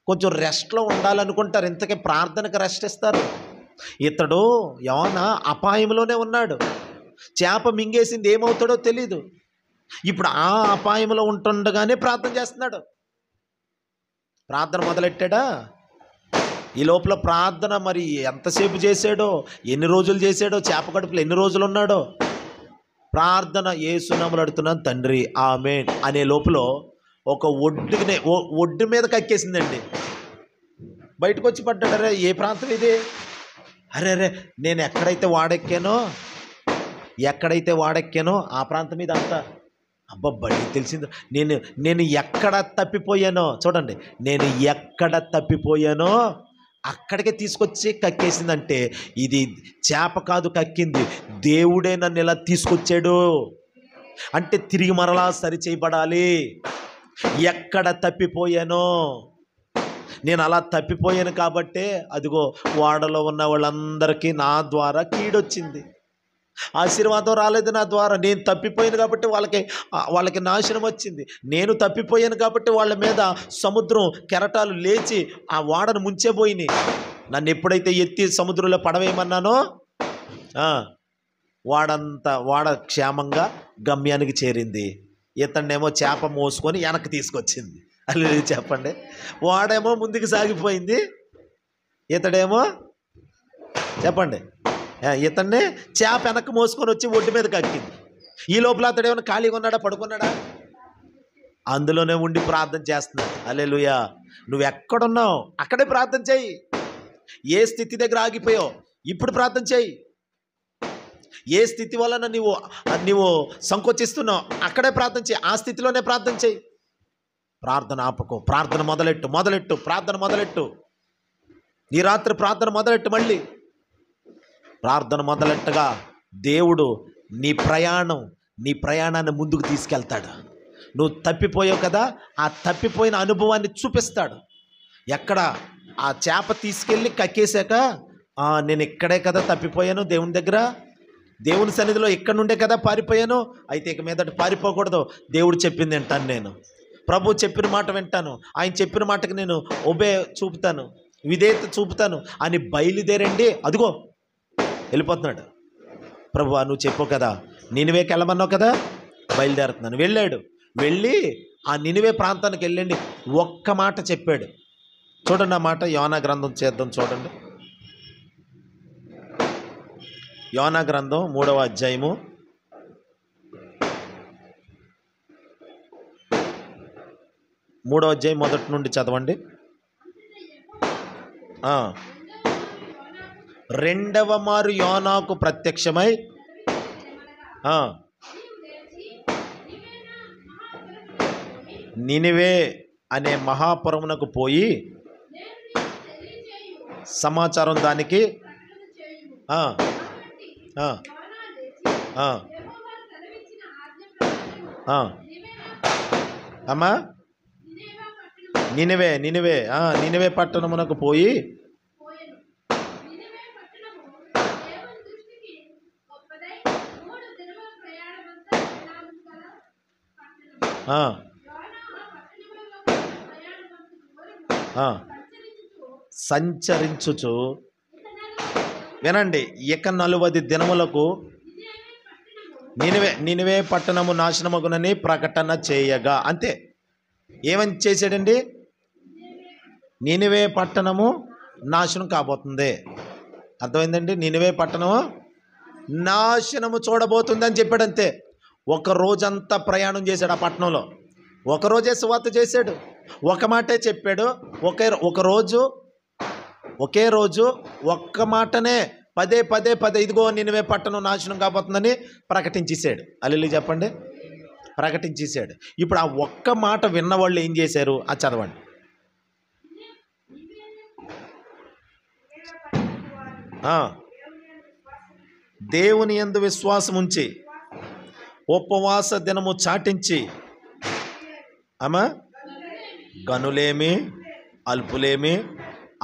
కొంచెం రెస్ట్లో ఉండాలనుకుంటారు, ఇంతకీ ప్రార్థనకు రెస్ట్ ఇస్తారు. ఇతడు యోనా అపాయంలోనే ఉన్నాడు. చేప మింగేసింది, ఏమవుతాడో తెలీదు. ఇప్పుడు ఆ అపాయంలో ఉంటుండగానే ప్రార్థన చేస్తున్నాడు. ప్రార్థన మొదలెట్టాడా? ఈ లోపల ప్రార్థన మరి ఎంతసేపు చేశాడో, ఎన్ని రోజులు చేశాడో, చేప కడుపులో ఎన్ని రోజులు ఉన్నాడో. ప్రార్థన యేసునామములో అడుగుతున్నాను తండ్రి ఆమేన్ అనే లోపల ఒక ఒడ్డు మీద కక్కేసిందండి. బయటకు వచ్చి పడ్డాడు. అరే ఏ ప్రాంతం ఇది? అరే నేను ఎక్కడైతే వాడెక్కానో ఆ ప్రాంతం మీద అంతా అబ్బబ్బడి తెలిసింది. నేను ఎక్కడ తప్పిపోయానో చూడండి, నేను ఎక్కడ తప్పిపోయానో అక్కడికే తీసుకొచ్చి కక్కేసిందంటే ఇది చేప కాదు కక్కింది, దేవుడే నన్ను ఇలా తీసుకొచ్చాడు అంటే తిరిగి మరలా సరి చేయబడాలి. ఎక్కడ తప్పిపోయానో, నేను అలా తప్పిపోయాను కాబట్టే అదిగో వాడలో ఉన్న వాళ్ళందరికీ నా ద్వారా కీడొచ్చింది. ఆశీర్వాదం రాలేదు నా ద్వారా. నేను తప్పిపోయాను కాబట్టి వాళ్ళకి నాశనం వచ్చింది. నేను తప్పిపోయాను కాబట్టి వాళ్ళ మీద సముద్రం కెరటాలు లేచి ఆ వాడను ముంచేపోయినాయి. నన్ను ఎప్పుడైతే ఎత్తి సముద్రంలో పడవేయమన్నానో వాడ క్షేమంగా గమ్యానికి చేరింది. ఇతన్నేమో చేప మోసుకొని వెనక్కి తీసుకొచ్చింది. అలా చెప్పండి. వాడేమో ముందుకు సాగిపోయింది, ఇతడేమో చెప్పండి ఇతన్నే చేప వెనక్కి మోసుకొని వచ్చి ఒడ్డు మీద కక్కింది. ఈ లోపల అతడేమన్నా ఖాళీగా ఉన్నాడా, పడుకున్నాడా? అందులోనే ఉండి ప్రార్థన చేస్తున్నాడు. హల్లెలూయా. నువ్వు ఎక్కడున్నావు అక్కడే ప్రార్థన చేయి. ఏ స్థితి దగ్గర ఆగిపోయావు ఇప్పుడు ప్రార్థన చేయి. ఏ స్థితి వలన నీవు సంకోచిస్తున్నావు అక్కడే ప్రార్థన చేయి. ఆ స్థితిలోనే ప్రార్థన చేయి. ప్రార్థన ఆపకు, ప్రార్థన మొదలెట్టు, ప్రార్థన మొదలెట్టు. ఈ రాత్రి ప్రార్థన మొదలెట్టు. మళ్ళీ ప్రార్థన మొదలెట్టగా దేవుడు నీ ప్రయాణాన్ని ముందుకు తీసుకెళ్తాడు. నువ్వు తప్పిపోయావు కదా, ఆ తప్పిపోయిన అనుభవాన్ని చూపిస్తాడు. ఎక్కడ ఆ చేప తీసుకెళ్ళి కక్కేశాక, నేను ఇక్కడే కదా తప్పిపోయాను, దేవుని దగ్గర, దేవుని సన్నిధిలో ఇక్కడ నుండే కదా పారిపోయాను, అయితే ఇక మీదట పారిపోకూడదు. దేవుడు చెప్పింది వింటాను, నేను ప్రభు చెప్పిన మాట వింటాను, ఆయన చెప్పిన మాటకి నేను చూపుతాను, విధేయత చూపుతాను అని బయలుదేరండి. అదిగో వెళ్ళిపోతున్నాడు. ప్రభువా నువ్వు చెప్పు కదా, నినివేకి వెళ్ళమన్నావు కదా, బయలుదేరుతున్నాను. వెళ్ళి ఆ నినివే ప్రాంతానికి వెళ్ళండి. ఒక్క మాట చెప్పాడు. చూడండి ఆ మాట. యోనా గ్రంథం చేద్దాం, చూడండి. యోనా గ్రంథం 3వ అధ్యాయము 1 నుండి చదవండి. రెండవ మారు యోనాకు ప్రత్యక్షమై, నినివే అనే మహాపురమునకు పోయి సమాచారం దానికి అమ్మా నినివే పట్టణమునకు పోయి సంచరించుచు, వినండి, ఇక 40 దినములకు నినివే పట్టణము నాశనమగునని ప్రకటన చేయగా. అంతే. ఏమని చేశాడండి? నినివే పట్టణము నాశనం కాబోతుంది. అర్థమైందండి? నినివే పట్టణము నాశనము చూడబోతుంది అని చెప్పాడు. అంతే. ఒక రోజంతా ప్రయాణం చేశాడు ఆ పట్టణంలో. ఒకరోజే సువార్త చేశాడు, ఒక మాటే చెప్పాడు. ఒకే రోజు ఒక్క మాటనే పదే ఇదిగో నినివే పట్టణం నాశనం కాబోతుందని ప్రకటించేశాడు. హల్లెలూయా చెప్పండి. ప్రకటించేశాడు. ఇప్పుడు ఆ ఒక్క మాట విన్నవాళ్ళు ఏం చేశారు? అది చదవండి. దేవుని యందు విశ్వాసం ఉంచి ఉపవాస దినము చాటించి, గనులేమి అల్పులేమి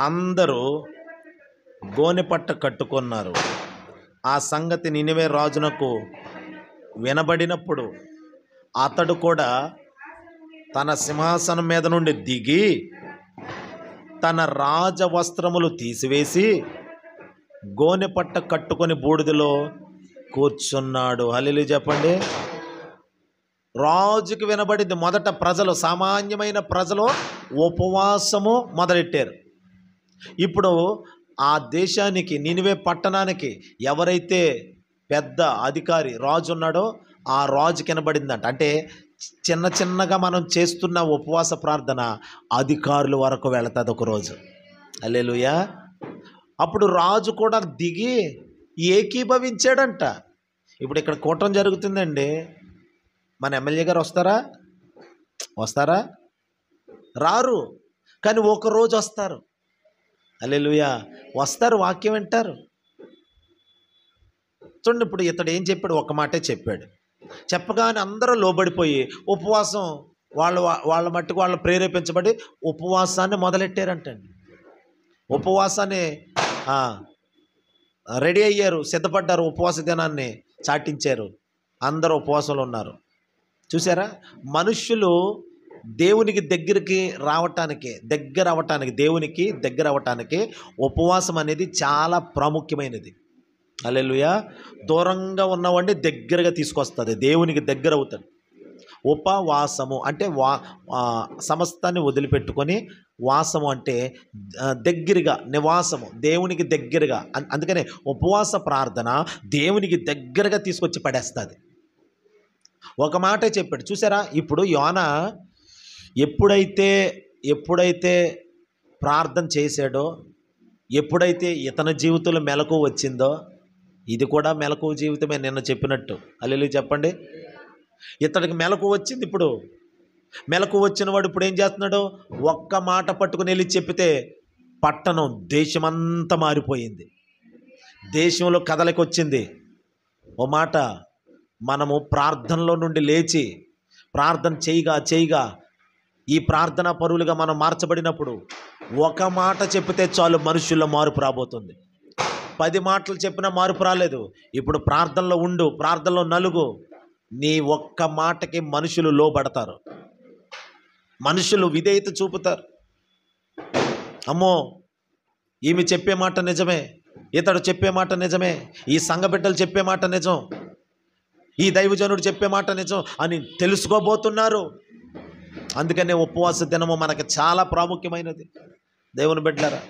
అందరూ గోనెపట్ట కట్టుకున్నారు. ఆ సంగతి నినివే రాజునకు వినబడినప్పుడు అతడు కూడా తన సింహాసనం మీద నుండి దిగి తన రాజవస్త్రములు తీసివేసి గోనెపట్ట కట్టుకొని బూడిదలో కూర్చున్నాడు. హల్లెలూయా చెప్పండి. రాజుకి వినబడింది. మొదట ప్రజలు, సామాన్యమైన ప్రజలు ఉపవాసము మొదలెట్టారు. ఇప్పుడు ఆ దేశానికి, నినివే పట్టణానికి ఎవరైతే పెద్ద అధికారి రాజు ఉన్నాడో ఆ రాజుకి వినబడిందంట. అంటే చిన్నగా మనం చేస్తున్న ఉపవాస ప్రార్థన అధికారుల వరకు వెళుతుంది ఒకరోజు. హల్లెలూయా. అప్పుడు రాజు కూడా దిగి ఏకీభవించాడంట. ఇప్పుడు ఇక్కడ కూటం జరుగుతుందండి. మన ఎమ్మెల్యే గారు వస్తారా? రారు. కానీ ఒకరోజు వస్తారు. హల్లెలూయా. వస్తారు, వాక్యం వింటారు. చూడండి, ఇప్పుడు ఇతడు ఏం చెప్పాడు? ఒక్క మాటే చెప్పాడు. చెప్పగానే అందరూ లోబడిపోయి ఉపవాసం, వాళ్ళ మట్టుకు వాళ్ళు ప్రేరేపించబడి ఉపవాసాన్ని మొదలెట్టారంటండి. ఉపవాసాన్ని రెడీ అయ్యారు, సిద్ధపడ్డారు, ఉపవాస దినాన్ని చాటించారు. అందరూ ఉపవాసంలో ఉన్నారు. చూసారా? మనుష్యులు దేవునికి దేవునికి దగ్గర అవటానికి ఉపవాసం అనేది చాలా ప్రాముఖ్యమైనది. హల్లెలూయా. దూరంగా ఉన్నవాడిని దగ్గరగా తీసుకొస్తుంది, దేవునికి దగ్గర అవుతాడు. ఉపవాసము అంటే సమస్తాన్ని వదిలిపెట్టుకొని, వాసము అంటే దగ్గరగా, నివాసము, దేవునికి దగ్గరగా. అందుకనే ఉపవాస ప్రార్థన దేవునికి దగ్గరగా తీసుకొచ్చి పడేస్తుంది. ఒక మాటే చెప్పాడు. చూసారా? ఇప్పుడు యోనా ఎప్పుడైతే ప్రార్థన చేశాడో, ఎప్పుడైతే ఇతని జీవితంలో మెలకువ వచ్చిందో, ఇది కూడా మెలకువ జీవితమే నిన్న చెప్పినట్టు. హల్లెలూయా చెప్పండి. ఇతడికి మెలకువ వచ్చింది. ఇప్పుడు మెలకు వచ్చిన వాడు ఇప్పుడు ఏం చేస్తున్నాడు? ఒక్క మాట పట్టుకుని వెళ్ళి చెప్పితే పట్టణం, దేశమంతా మారిపోయింది. దేశంలో కదలికి వచ్చింది. ఓ మాట, మనము ప్రార్థనలో నుండి లేచి ప్రార్థన చేయగా ఈ ప్రార్థనా పరులుగా మనం మార్చబడినప్పుడు ఒక మాట చెప్పితే చాలు, మనుషుల్లో మార్పు రాబోతుంది. 10 మాటలు చెప్పినా మార్పు రాలేదు. ఇప్పుడు ప్రార్థనలో ఉండు, ప్రార్థనలో నలుగు. నీ ఒక్క మాటకి మనుషులు లోబడతారు, మనుషులు విధేయత చూపుతారు. అమ్మో, ఈమె చెప్పే మాట నిజమే, ఇతడు చెప్పే మాట నిజమే, ఈ సంఘ బిడ్డలు చెప్పే మాట నిజం, ఈ దైవజనుడు చెప్పే మాట నిజం అని తెలుసుకోబోతున్నారు. అందుకనే ఉపవాస దినము మనకు చాలా ప్రాముఖ్యమైనది. దేవుని బిడ్డలారా,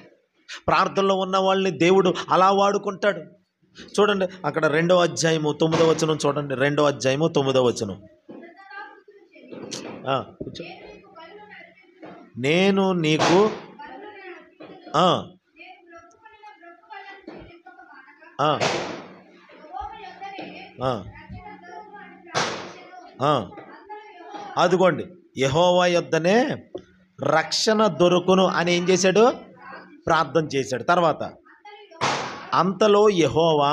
ప్రార్థనలో ఉన్న వాళ్ళని దేవుడు అలా వాడుకుంటాడు. చూడండి అక్కడ 2వ అధ్యాయము 9వ వచనం చూడండి. 2వ అధ్యాయము 9వ వచనం. నేను నీకు అదిగోండి, యెహోవా యొద్దనే రక్షణ దొరుకును అని ఏం చేశాడు? ప్రార్థన చేశాడు. తర్వాత అంతలో యెహోవా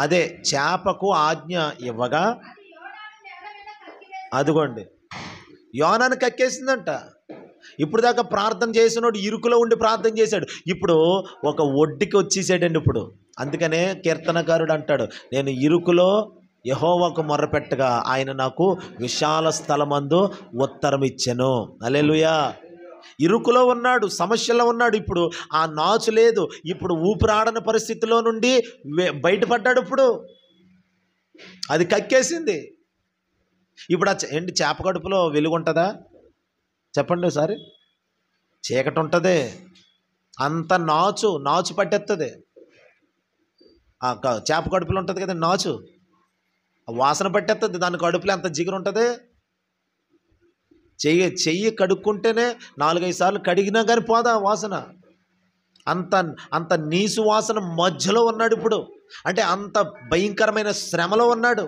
అదే చేపకు ఆజ్ఞ ఇవ్వగా, అదిగోండి యోనాను కక్కేసిందంట. ఇప్పుడు దాకా ప్రార్థన చేసినోడు ఇరుకులో ఉండి ప్రార్థన చేశాడు, ఇప్పుడు ఒక ఒడ్డుకి వచ్చేసాడండి ఇప్పుడు. అందుకనే కీర్తనకారుడు అంటాడు, నేను ఇరుకులో యెహోవాకు మొర్రపెట్టగా ఆయన నాకు విశాల స్థలమందు ఉత్తరం ఇచ్చెను. హల్లెలూయా. ఇరుకులో ఉన్నాడు, సమస్యలో ఉన్నాడు. ఇప్పుడు ఆ నాచు లేదు, ఇప్పుడు ఊపిరాడని పరిస్థితిలో నుండి బయటపడ్డాడు. ఇప్పుడు అది కక్కేసింది. ఇప్పుడు ఏంటి, చేప కడుపులో వెలుగు ఉంటుందా? చెప్పండి ఒకసారి. చీకటి ఉంటుంది, అంత నాచు పట్టేస్తుంది. చేప కడుపులో ఉంటుంది కదా నాచు, వాసన పట్టేస్తుంది. దాని కడుపులో ఎంత జిగురు ఉంటుంది. చెయ్యి కడుక్కుంటేనే 4-5 సార్లు కడిగినా కానీ పోదా వాసన. అంత నీసు వాసన మధ్యలో ఉన్నాడు ఇప్పుడు. అంటే అంత భయంకరమైన శ్రమలో ఉన్నాడు.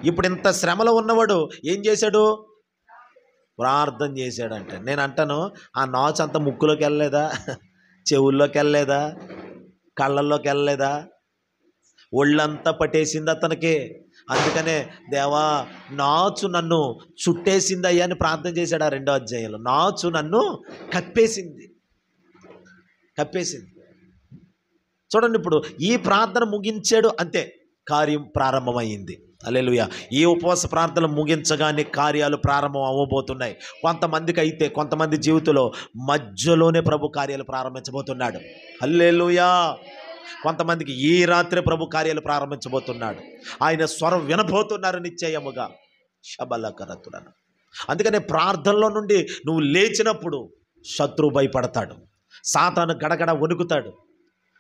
ఇప్పుడు ఇంత శ్రమలో ఉన్నవాడు ఏం చేశాడు? ప్రార్థన చేశాడంటే. నేను అంటాను, ఆ నాచు అంత ముక్కులోకి వెళ్ళలేదా, చెవుల్లోకి వెళ్ళలేదా, కళ్ళల్లోకి వెళ్ళలేదా? ఒళ్ళంతా పట్టేసింది అతనికి. అందుకనే దేవా నాచు నన్ను చుట్టేసింది అయ్యా అని ప్రార్థన చేశాడు. ఆ 2వ అధ్యాయంలో నాచు నన్ను కప్పేసింది. చూడండి, ఇప్పుడు ఈ ప్రార్థన ముగించాడు, అంతే కార్యం ప్రారంభమైంది. హల్లెలూయా. ఈ ఉపవాస ప్రార్థనలు ముగించగానే కార్యాలు ప్రారంభం అవ్వబోతున్నాయి. కొంతమంది జీవితంలో మధ్యలోనే ప్రభు కార్యాలు ప్రారంభించబోతున్నాడు. హల్లెలూయా. కొంతమందికి ఈ రాత్రి ప్రభు కార్యాలు ప్రారంభించబోతున్నాడు. ఆయన స్వరం వినబోతున్నారు నిశ్చయముగా. శబలకరతులను. అందుకనే ప్రార్థనలో నుండి నువ్వు లేచినప్పుడు శత్రువు భయపడతాడు, సాతాను గడగడ వణుకుతాడు.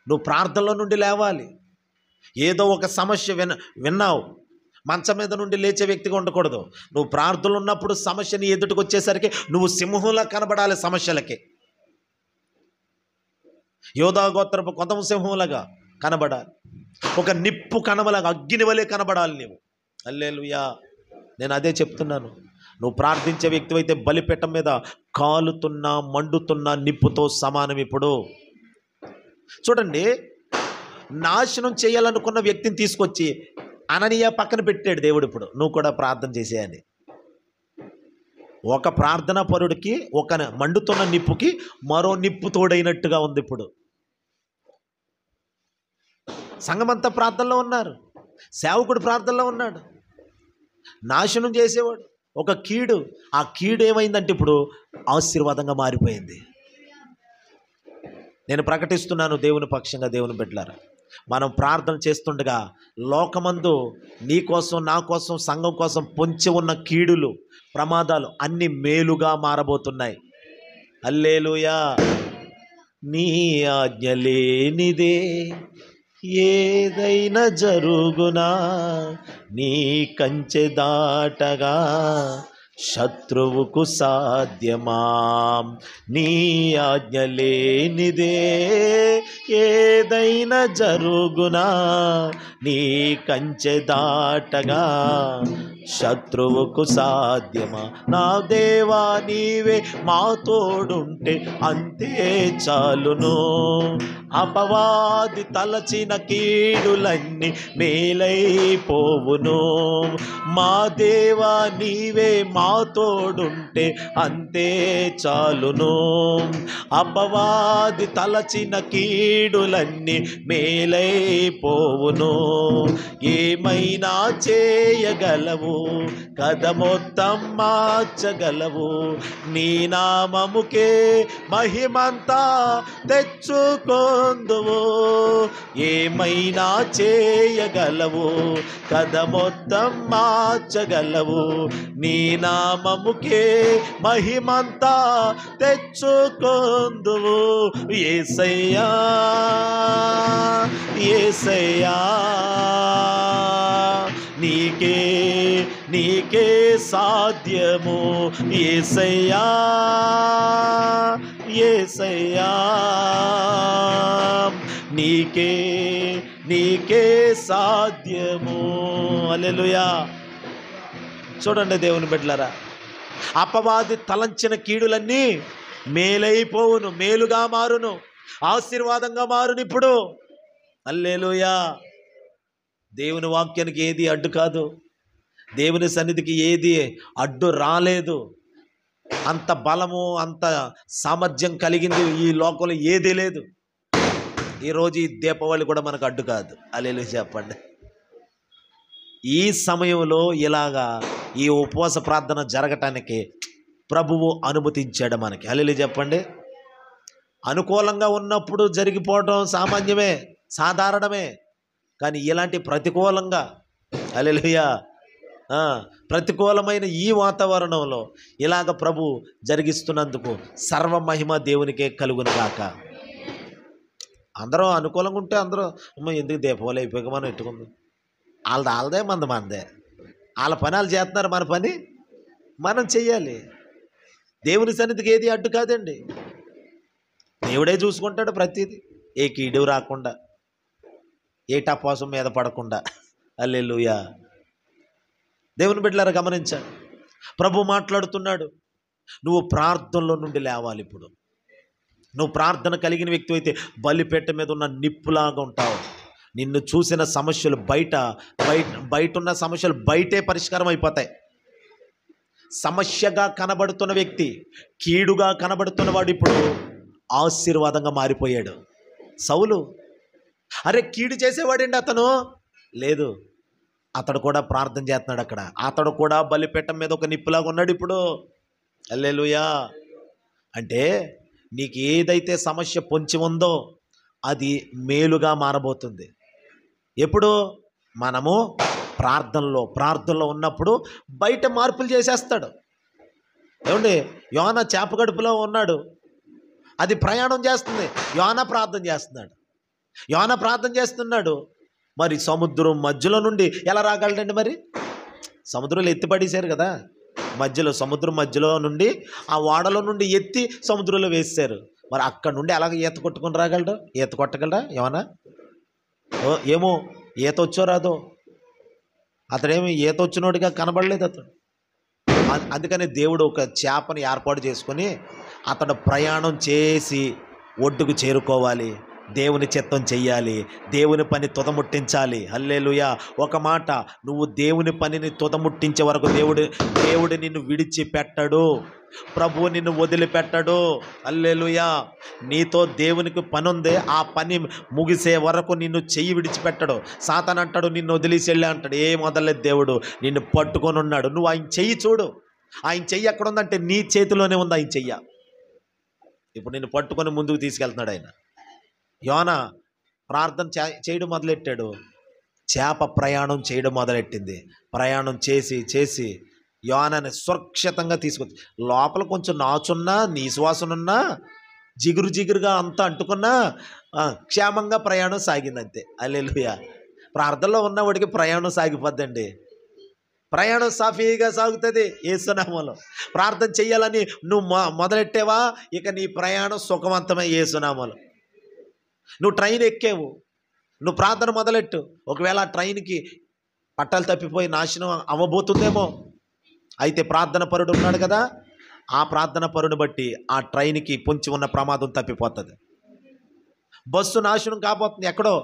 నువ్వు ప్రార్థనలో నుండి లేవాలి. ఏదో ఒక సమస్య విన్నావు, మంచం మీద నుండి లేచే వ్యక్తిగా ఉండకూడదు. నువ్వు ప్రార్థనలు ఉన్నప్పుడు సమస్యని ఎదుటికి వచ్చేసరికి నువ్వు సింహంలా కనబడాలి. సమస్యలకి యోధా గోత్రపు కొదమ సింహంలాగా కనబడాలి. ఒక నిప్పు కనబలాగా అగ్ని వలె కనబడాలి నీవు. హల్లెలూయా. నేను అదే చెప్తున్నాను. నువ్వు ప్రార్థించే వ్యక్తి అయితే బలిపీఠం మీద కాలుతున్న మండుతున్న నిప్పుతో సమానం. ఇప్పుడు చూడండి, నాశనం చేయాలనుకున్న వ్యక్తిని తీసుకొచ్చి అననీయ పక్కన పెట్టాడు దేవుడు. ఇప్పుడు నువ్వు కూడా ప్రార్థన చేసేయని. ఒక ప్రార్థనా పరుడికి ఒక మండుతున్న నిప్పుకి మరో నిప్పు తోడైనట్టుగా ఉంది. ఇప్పుడు సంఘమంతా ప్రార్థనలో ఉన్నారు, సేవకుడు ప్రార్థనలో ఉన్నాడు. నాశనం చేసేవాడు ఒక కీడు, ఆ కీడు ఏమైందంటే ఇప్పుడు ఆశీర్వాదంగా మారిపోయింది. నేను ప్రకటిస్తున్నాను దేవుని పక్షంగా, దేవుని బిడ్డలారా, మనం ప్రార్థన చేస్తుండగా లోకమందు నీ కోసం, నా కోసం, సంఘం కోసం పొంచి ఉన్న కీడులు, ప్రమాదాలు అన్ని మేలుగా మారబోతున్నాయి. హల్లెలూయా. నీ ఆజ్ఞ లేనిదే ఏదైనా జరుగునా, నీ కంచె దాటగా శత్రువుకు సాధ్యమా. నీ ఆజ్ఞ లేనిదే ఏదైనా జరుగునా, నీ కంచె దాటగా శత్రువుకు సాధ్యమా? నా దేవా నీవే మా తోడుంటే అంతే చాలును. అపవాది తలచిన కీడులన్నీ మేలైపోవును. మా దేవా నీవే మా తోడుంటే అంతే చాలును. అపవాది తలచిన కీడులన్నీ మేలైపోవును. ఏమైనా చేయగలవు, కథ మొత్తం మార్చగలవు. నీ నామముకే మహిమంతా తెచ్చుకొందువు. ఏమైనా చేయగలవు, కథ మొత్తం మార్చగలవు. నీ నామముకే మహిమంతా తెచ్చుకొందువు. యేసయ్యా యేసయ్యా నీకే నీకే సాధ్యము. యేసయ్యా యేసయ్యా నీకే నీకే సాధ్యము. హల్లెలూయా. చూడండి దేవుని బిడ్డలారా, అపవాది తలంచిన కీడులన్నీ మేలైపోవును, మేలుగా మారును, ఆశీర్వాదంగా మారును. ఇప్పుడు హల్లెలూయా. దేవుని వాక్యానికి ఏది అడ్డు కాదు, దేవుని సన్నిధికి ఏది అడ్డు రాలేదు. అంత బలము అంత సామర్థ్యం కలిగింది ఈ లోకంలో ఏదీ లేదు. ఈరోజు ఈ దీపావళి కూడా మనకు అడ్డు కాదు. హల్లెలూయా చెప్పండి. ఈ సమయంలో ఇలాగా ఈ ఉపవాస ప్రార్థన జరగటానికి ప్రభువు అనుమతించాడు మనకి. హల్లెలూయా చెప్పండి. అనుకూలంగా ఉన్నప్పుడు జరిగిపోవడం సామాన్యమే, సాధారణమే. కానీ ఇలాంటి ప్రతికూలంగా, హల్లెలూయా, ప్రతికూలమైన ఈ వాతావరణంలో ఇలాగ ప్రభు జరిగిస్తున్నందుకు సర్వమహిమ దేవునికే కలుగును గాక. అందరూ అనుకూలంగా ఉంటే అందరూ ఎందుకు దీపావళి అయిపోయాక మనం ఎట్టుకుందాం, వాళ్ళదే మందే, వాళ్ళ పని వాళ్ళు చేస్తున్నారు, మన పని మనం చెయ్యాలి. దేవుని సన్నిధికి ఏది అడ్డు కాదండి. దేవుడే చూసుకుంటాడు ప్రతిదీ. ఏ కీడు రాకుండా, ఏ టపాసం మీద పడకుండా. హల్లెలూయా. దేవుని బిడ్డలారా గమనించండి, ప్రభు మాట్లాడుతున్నాడు. నువ్వు ప్రార్థనలో నుండి లేవాలి. ఇప్పుడు నువ్వు ప్రార్థన కలిగిన వ్యక్తి అయితే బలిపీఠ మీద ఉన్న నిప్పులాగా ఉంటావు. నిన్ను చూసిన సమస్యలు బయట ఉన్న సమస్యలు బయటే పరిష్కారం అయిపోతాయి. సమస్యగా కనబడుతున్న వ్యక్తి, కీడుగా కనబడుతున్నవాడు ఇప్పుడు ఆశీర్వాదంగా మారిపోయాడు. సౌలు, అరే కీడు చేసేవాడండి అతను, లేదు, అతడు కూడా ప్రార్థన చేస్తున్నాడు. అక్కడ అతడు కూడా బలిపీఠం మీద ఒక నిప్పులాగా ఉన్నాడు ఇప్పుడు. హల్లెలూయా. అంటే నీకు ఏదైతే సమస్య పొంచి ఉందో అది మేలుగా మారబోతుంది. ఎప్పుడు? మనము ప్రార్థనలో ఉన్నప్పుడు బయట మార్పులు చేసేస్తాడు. ఏమండి, యోనా చేప గడుపులో ఉన్నాడు, అది ప్రయాణం చేస్తుంది. యోనా ప్రార్థన చేస్తున్నాడు. యోనా ప్రార్థన చేస్తున్నాడు. మరి సముద్రం మధ్యలో నుండి ఎలా రాగలడండి? మరి సముద్రంలో ఎత్తిపడేశారు కదా, సముద్రం మధ్యలో నుండి ఆ ఓడలో నుండి ఎత్తి సముద్రంలో వేసారు. మరి అక్కడ నుండి అలాగ ఈత కొట్టుకొని రాగలడు? ఈత కొట్టగలరా ఏమన్నా? ఏమో ఈత వచ్చో రాదో, అతడేమి ఈత వచ్చినోడిగా కనబడలేదు అతడు. అందుకని దేవుడు ఒక చేపని ఏర్పాటు చేసుకొని అతడు ప్రయాణం చేసి ఒడ్డుకు చేరుకోవాలి, దేవుని చిత్తం చెయ్యాలి, దేవుని పని తుదముట్టించాలి. హల్లెలూయా. ఒక మాట, నువ్వు దేవుని పనిని తుదముట్టించే వరకు దేవుడు నిన్ను విడిచిపెట్టడు, ప్రభువు నిన్ను వదిలిపెట్టడు. హల్లెలూయా. నీతో దేవునికి పని ఉంది, ఆ పని ముగిసే వరకు నిన్ను చెయ్యి విడిచిపెట్టడు. సాతాను అంటాడు నిన్ను వదిలేసి వెళ్ళా అంటాడు. ఏం వదలలేదు, దేవుడు నిన్ను పట్టుకొని ఉన్నాడు. నువ్వు ఆయన చెయ్యి చూడు, ఆయన చెయ్యి ఎక్కడ ఉందంటే నీ చేతిలోనే ఉంది ఆయన చెయ్య. ఇప్పుడు నిన్ను పట్టుకొని ముందుకు తీసుకెళ్తున్నాడు ఆయన. యోనా ప్రార్థన చేయడం మొదలెట్టాడు, చేప ప్రయాణం చేయడం మొదలెట్టింది. ప్రయాణం చేసి యోనాని సురక్షితంగా తీసుకొచ్చి లోపల కొంచెం నాచున్నా, నీశ్వాసనున్నా, జిగురుగా అంతా అంటుకున్నా క్షేమంగా ప్రయాణం సాగింది అంతే. హల్లెలూయా. ప్రార్థనలో ఉన్నవాడికి ప్రయాణం సాగిపోద్దండి. ప్రయాణం సాఫీగా సాగుతుంది యేసునామములో. ప్రార్థన చెయ్యాలని నువ్వు మొదలెట్టావా, ఇక నీ ప్రయాణం సుఖవంతమై యేసునామములో. నువ్వు ట్రైన్ ఎక్కావు, నువ్వు ప్రార్థన మొదలెట్టు. ఒకవేళ ఆ ట్రైన్కి పట్టాలు తప్పిపోయి నాశనం అవ్వబోతుందేమో. అయితే ప్రార్థన పరుడు ఉన్నాడు కదా, ఆ ప్రార్థన పరుని బట్టి ఆ ట్రైన్కి పొంచి ఉన్న ప్రమాదం తప్పిపోతుంది. బస్సు నాశనం కాబోతుంది, ఎక్కడో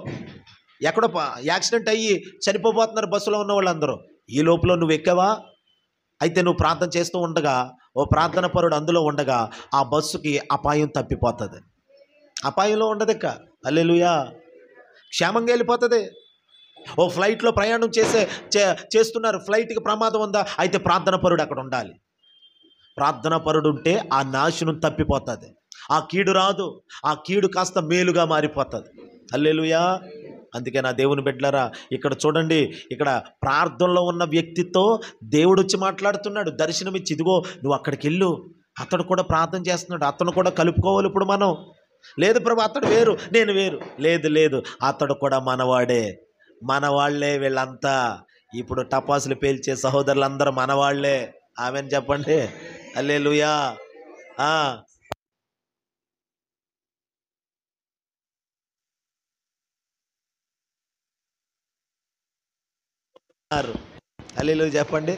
యాక్సిడెంట్ అయ్యి చనిపోబోతున్నారు బస్సులో ఉన్న వాళ్ళందరూ. ఈ లోపల నువ్వు ఎక్కావా? అయితే నువ్వు ప్రార్థన చేస్తూ ఉండగా, ఓ ప్రార్థన పరుడు అందులో ఉండగా ఆ బస్సుకి అపాయం తప్పిపోతుంది. అపాయంలో ఉండదు ఇక. హల్లెలూయా. క్షేమంగా వెళ్ళిపోతుంది. ఓ ఫ్లైట్లో ప్రయాణం చేస్తున్నారు, ఫ్లైట్కి ప్రమాదం ఉందా? అయితే ప్రార్థన పరుడు అక్కడ ఉండాలి. ప్రార్థన పరుడు ఉంటే ఆ నాశనం తప్పిపోతుంది, ఆ కీడు రాదు, ఆ కీడు కాస్త మేలుగా మారిపోతుంది. హల్లెలూయా. అందుకే నా దేవుని బిడ్డలారా, ఇక్కడ చూడండి, ఇక్కడ ప్రార్థనలో ఉన్న వ్యక్తితో దేవుడు వచ్చి మాట్లాడుతున్నాడు. దర్శనమిచ్చి, ఇదిగో నువ్వు అక్కడికి వెళ్ళు, అతడు కూడా ప్రార్థన చేస్తున్నాడు, అతను కూడా కలుపుకోవాలి. ఇప్పుడు మనం లేదు ప్రభు అతడు వేరు నేను వేరు, లేదు అతడు కూడా మనవాడే, మనవాళ్లే వీళ్ళంతా. ఇప్పుడు టపాసులు పేల్చే సహోదరులందరూ మనవాళ్లే. ఆమెను చెప్పండి. హల్లెలూయా. హల్లెలూయా చెప్పండి.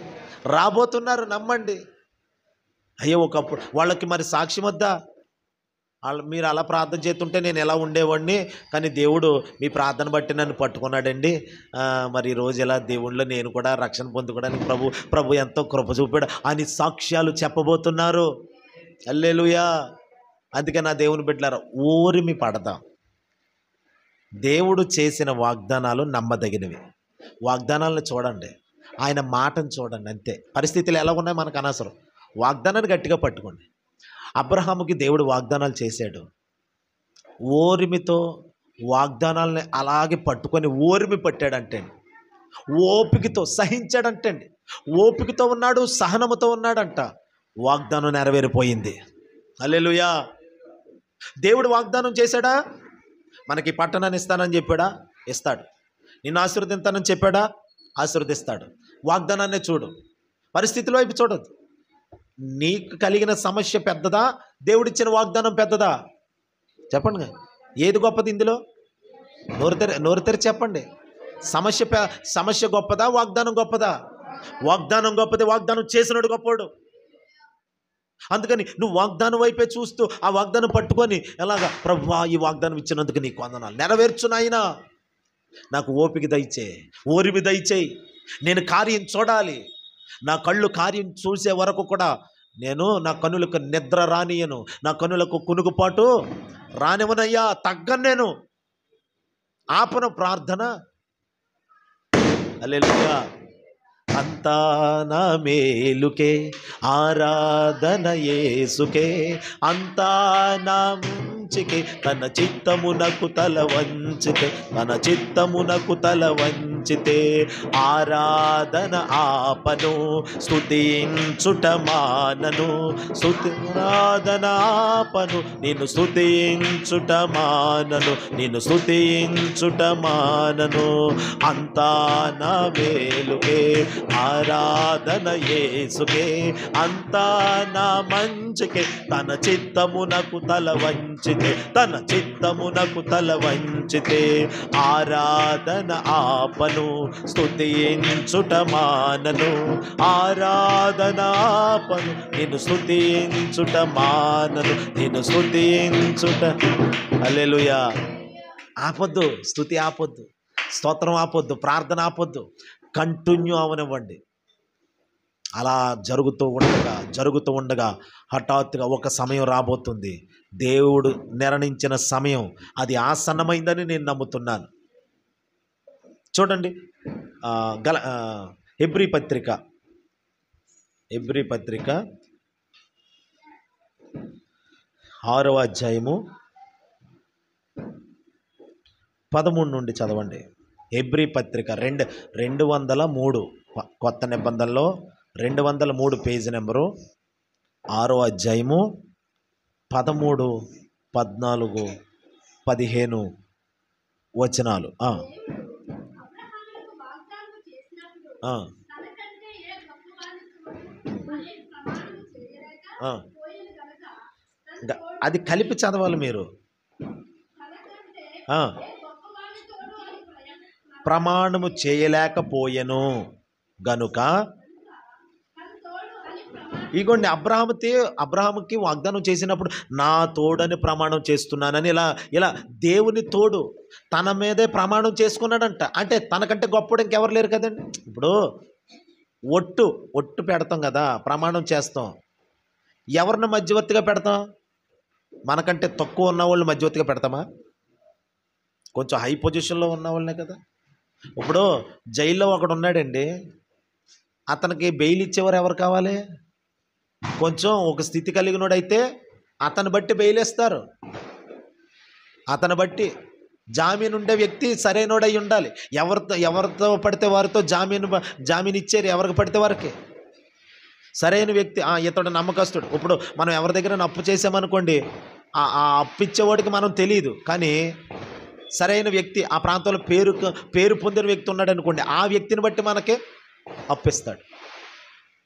రాబోతున్నారు, నమ్మండి. అయ్యో ఒకప్పుడు వాళ్ళకి మరి సాక్ష్యం వద్దా? మీరు అలా ప్రార్థన చేస్తుంటే నేను ఎలా ఉండేవాడిని, కానీ దేవుడు మీ ప్రార్థన బట్టి నన్ను పట్టుకున్నాడండి. మరి ఈరోజు ఎలా దేవుళ్ళో నేను కూడా రక్షణ పొందుకోవడానికి ప్రభు ఎంతో కృప చూపాడు అని సాక్ష్యాలు చెప్పబోతున్నారు. హల్లెలూయా. అందుకే నా దేవుని బిడ్డలారా, ఓరిమి పడదాం. దేవుడు చేసిన వాగ్దానాలు నమ్మదగినవి. వాగ్దానాలను చూడండి, ఆయన మాటను చూడండి, అంతే. పరిస్థితులు ఎలా ఉన్నాయి మనకు అనవసరం. వాగ్దానాన్ని గట్టిగా పట్టుకోండి. అబ్రహాముకి దేవుడు వాగ్దానాలు చేశాడు. ఓరిమితో వాగ్దానాలని అలాగే పట్టుకొని ఓరిమి పట్టాడంటండి. ఓపికతో సహించాడంటండి. ఓపికతో ఉన్నాడు, సహనముతో ఉన్నాడంట. వాగ్దానం నెరవేరిపోయింది. హల్లెలూయా. దేవుడు వాగ్దానం చేశాడా? మనకి పట్టణాన్ని ఇస్తానని చెప్పాడా? ఇస్తాడు. నిన్ను ఆశీర్వదిస్తానని చెప్పాడా? ఆశీర్వదిస్తాడు. వాగ్దానాన్ని చూడు, పరిస్థితుల వైపు చూడదు. నీకు కలిగిన సమస్య పెద్దదా, దేవుడిచ్చిన వాగ్దానం పెద్దదా? చెప్పండి, ఏది గొప్పది ఇందులో? నోరు తెరిచి చెప్పండి. సమస్య గొప్పదా, వాగ్దానం గొప్పదా? వాగ్దానం గొప్పది. వాగ్దానం చేసినాడు గొప్పోడు. అందుకని నువ్వు వాగ్దానం వైపే చూస్తూ ఆ వాగ్దానం పట్టుకొని ఎలాగా, ప్రభువా ఈ వాగ్దానం ఇచ్చినందుకు నీకు వందనాలు, నెరవేర్చు నాయనా, నాకు ఓపిక దయచేయి, ఓరిమి దయచేయి, నేను కార్యం చూడాలి, నా కళ్ళు కార్యం చూసే వరకు కూడా నేను నా కనులకు నిద్ర రానియను, నా కనులకు కునుగుపాటు రానివనయ్యా, తగ్గను నేను, ఆపన ప్రార్థన. హల్లెలూయా. అంతా నా మేలుకే, ఆరాధన యేసుకే, అంతా నా మంచికే, తన చిత్తమునకు తల వంచితే, తన చిత్తమునకు తల వంచితే, ఆరాధన ఆపను, స్తుతించుట మానను, ఆరాధన ఆపను, నిన్ను స్తుతించుట మానను, నిన్ను స్తుతించుట మానను. అంతా నా మేలుకే, ఆరాధన యేసుకే, అంతా నా మంచికే, తన చిత్తమునకు తల వంచితే, తన చిత్తమునకు తల వంచితే, ఆరాధన ఆపను, స్తుతించుట మానను, ఆరాధన ఆపను, నిన్ను స్తుతించుట మానను, నిన్ను స్తుతించుట. హల్లెలూయా. ఆపొద్దు, స్తుతి ఆపొద్దు, స్తోత్రం ఆపొద్దు, ప్రార్థన ఆపొద్దు, కంటిన్యూ అవనివ్వండి. అలా జరుగుతూ ఉండగా హఠాత్తుగా ఒక సమయం రాబోతుంది. దేవుడు నిర్ణయించిన సమయం అది ఆసన్నమైందని నేను నమ్ముతున్నాను. చూడండి, హెబ్రీ పత్రిక 6వ అధ్యాయము 13 నుండి చదవండి. హెబ్రీ పత్రిక 203 కొత్త నిబంధనలో 203 పేజీ నెంబరు, 6వ అధ్యాయము 13, 14, 15 వచనాలు. అది కలిపి చదవాలి మీరు. ప్రమాణము చేయలేకపోయెను గనుక ఇగోండి అబ్రహాముకి వాగ్దానం చేసినప్పుడు నా తోడని ప్రమాణం చేస్తున్నానని ఇలా దేవుని తోడు తన మీదే ప్రమాణం చేసుకున్నాడంట. అంటే తనకంటే గొప్పడు ఇంకెవరు లేరు కదండి. ఇప్పుడు ఒట్టు పెడతాం కదా, ప్రమాణం చేస్తాం. ఎవరిని మధ్యవర్తిగా పెడతాం? మనకంటే తక్కువ ఉన్న వాళ్ళు మధ్యవర్తిగా పెడతామా? కొంచెం హై పొజిషన్లో ఉన్న వాళ్ళనే కదా. ఇప్పుడు జైల్లో ఒకడు ఉన్నాడండి, అతనికి బెయిల్ ఇచ్చేవారు ఎవరు కావాలి? కొంచెం ఒక స్థితి కలిగినోడైతే అతను బట్టి బెయిల్ ఇస్తారు. అతను బట్టి జామీన్ ఉండే వ్యక్తి సరైనోడై ఉండాలి. ఎవరితో పడితే వారితో జామీన్ ఇచ్చారు, ఎవరికి పడితే వారికి. సరైన వ్యక్తి ఇతడు నమ్మకస్తుడు. ఇప్పుడు మనం ఎవరి దగ్గర అప్పు చేసామనుకోండి, ఆ అప్పు ఇచ్చేవాడికి మనం తెలియదు, కానీ సరైన వ్యక్తి ఆ ప్రాంతంలో పేరు పొందిన వ్యక్తి ఉన్నాడు అనుకోండి, ఆ వ్యక్తిని బట్టి మనకి అప్పిస్తాడు.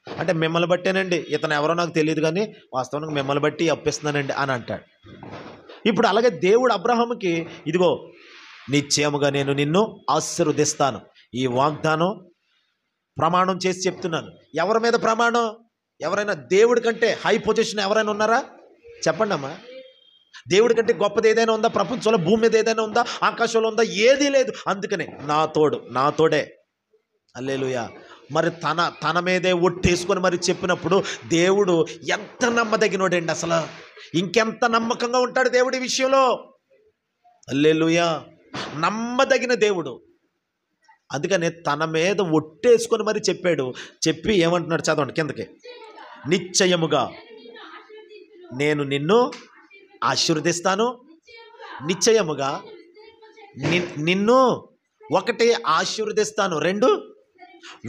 అంటే మిమ్మల్ని బట్టేనండి, ఇతను ఎవరో నాకు తెలియదు కానీ వాస్తవానికి మిమ్మల్ని బట్టి అప్పిస్తున్నానండి అని అంటాడు. ఇప్పుడు అలాగే దేవుడు అబ్రహాముకి ఇదిగో నిశ్చయముగా నేను నిన్ను ఆశీర్వదిస్తాను, ఈ వాగ్దానం ప్రమాణం చేసి చెప్తున్నాను. ఎవరి మీద ప్రమాణం? ఎవరైనా దేవుడి కంటే హై పొజిషన్ ఎవరైనా ఉన్నారా? చెప్పండి అమ్మా. దేవుడి కంటే గొప్పది ఏదైనా ఉందా? ప్రపంచంలో భూమి మీద ఏదైనా ఉందా? ఆకాశంలో ఉందా? ఏదీ లేదు. అందుకనే నా తోడే. హల్లెలూయా. మరి తన మీదే ఒట్టేసుకొని మరి చెప్పినప్పుడు దేవుడు ఎంత నమ్మదగినోడండి అసలు. ఇంకెంత నమ్మకంగా ఉంటాడు దేవుడి విషయంలో. హల్లెలూయా. నమ్మదగిన దేవుడు. అందుకనే తన మీద ఒట్టేసుకొని మరి చెప్పాడు. చెప్పి ఏమంటున్నాడు చదవండి కిందకి. నిశ్చయముగా నేను నిన్ను ఆశీర్వదిస్తాను, నిశ్చయముగా నిన్ను ఒకటి ఆశీర్వదిస్తాను, రెండు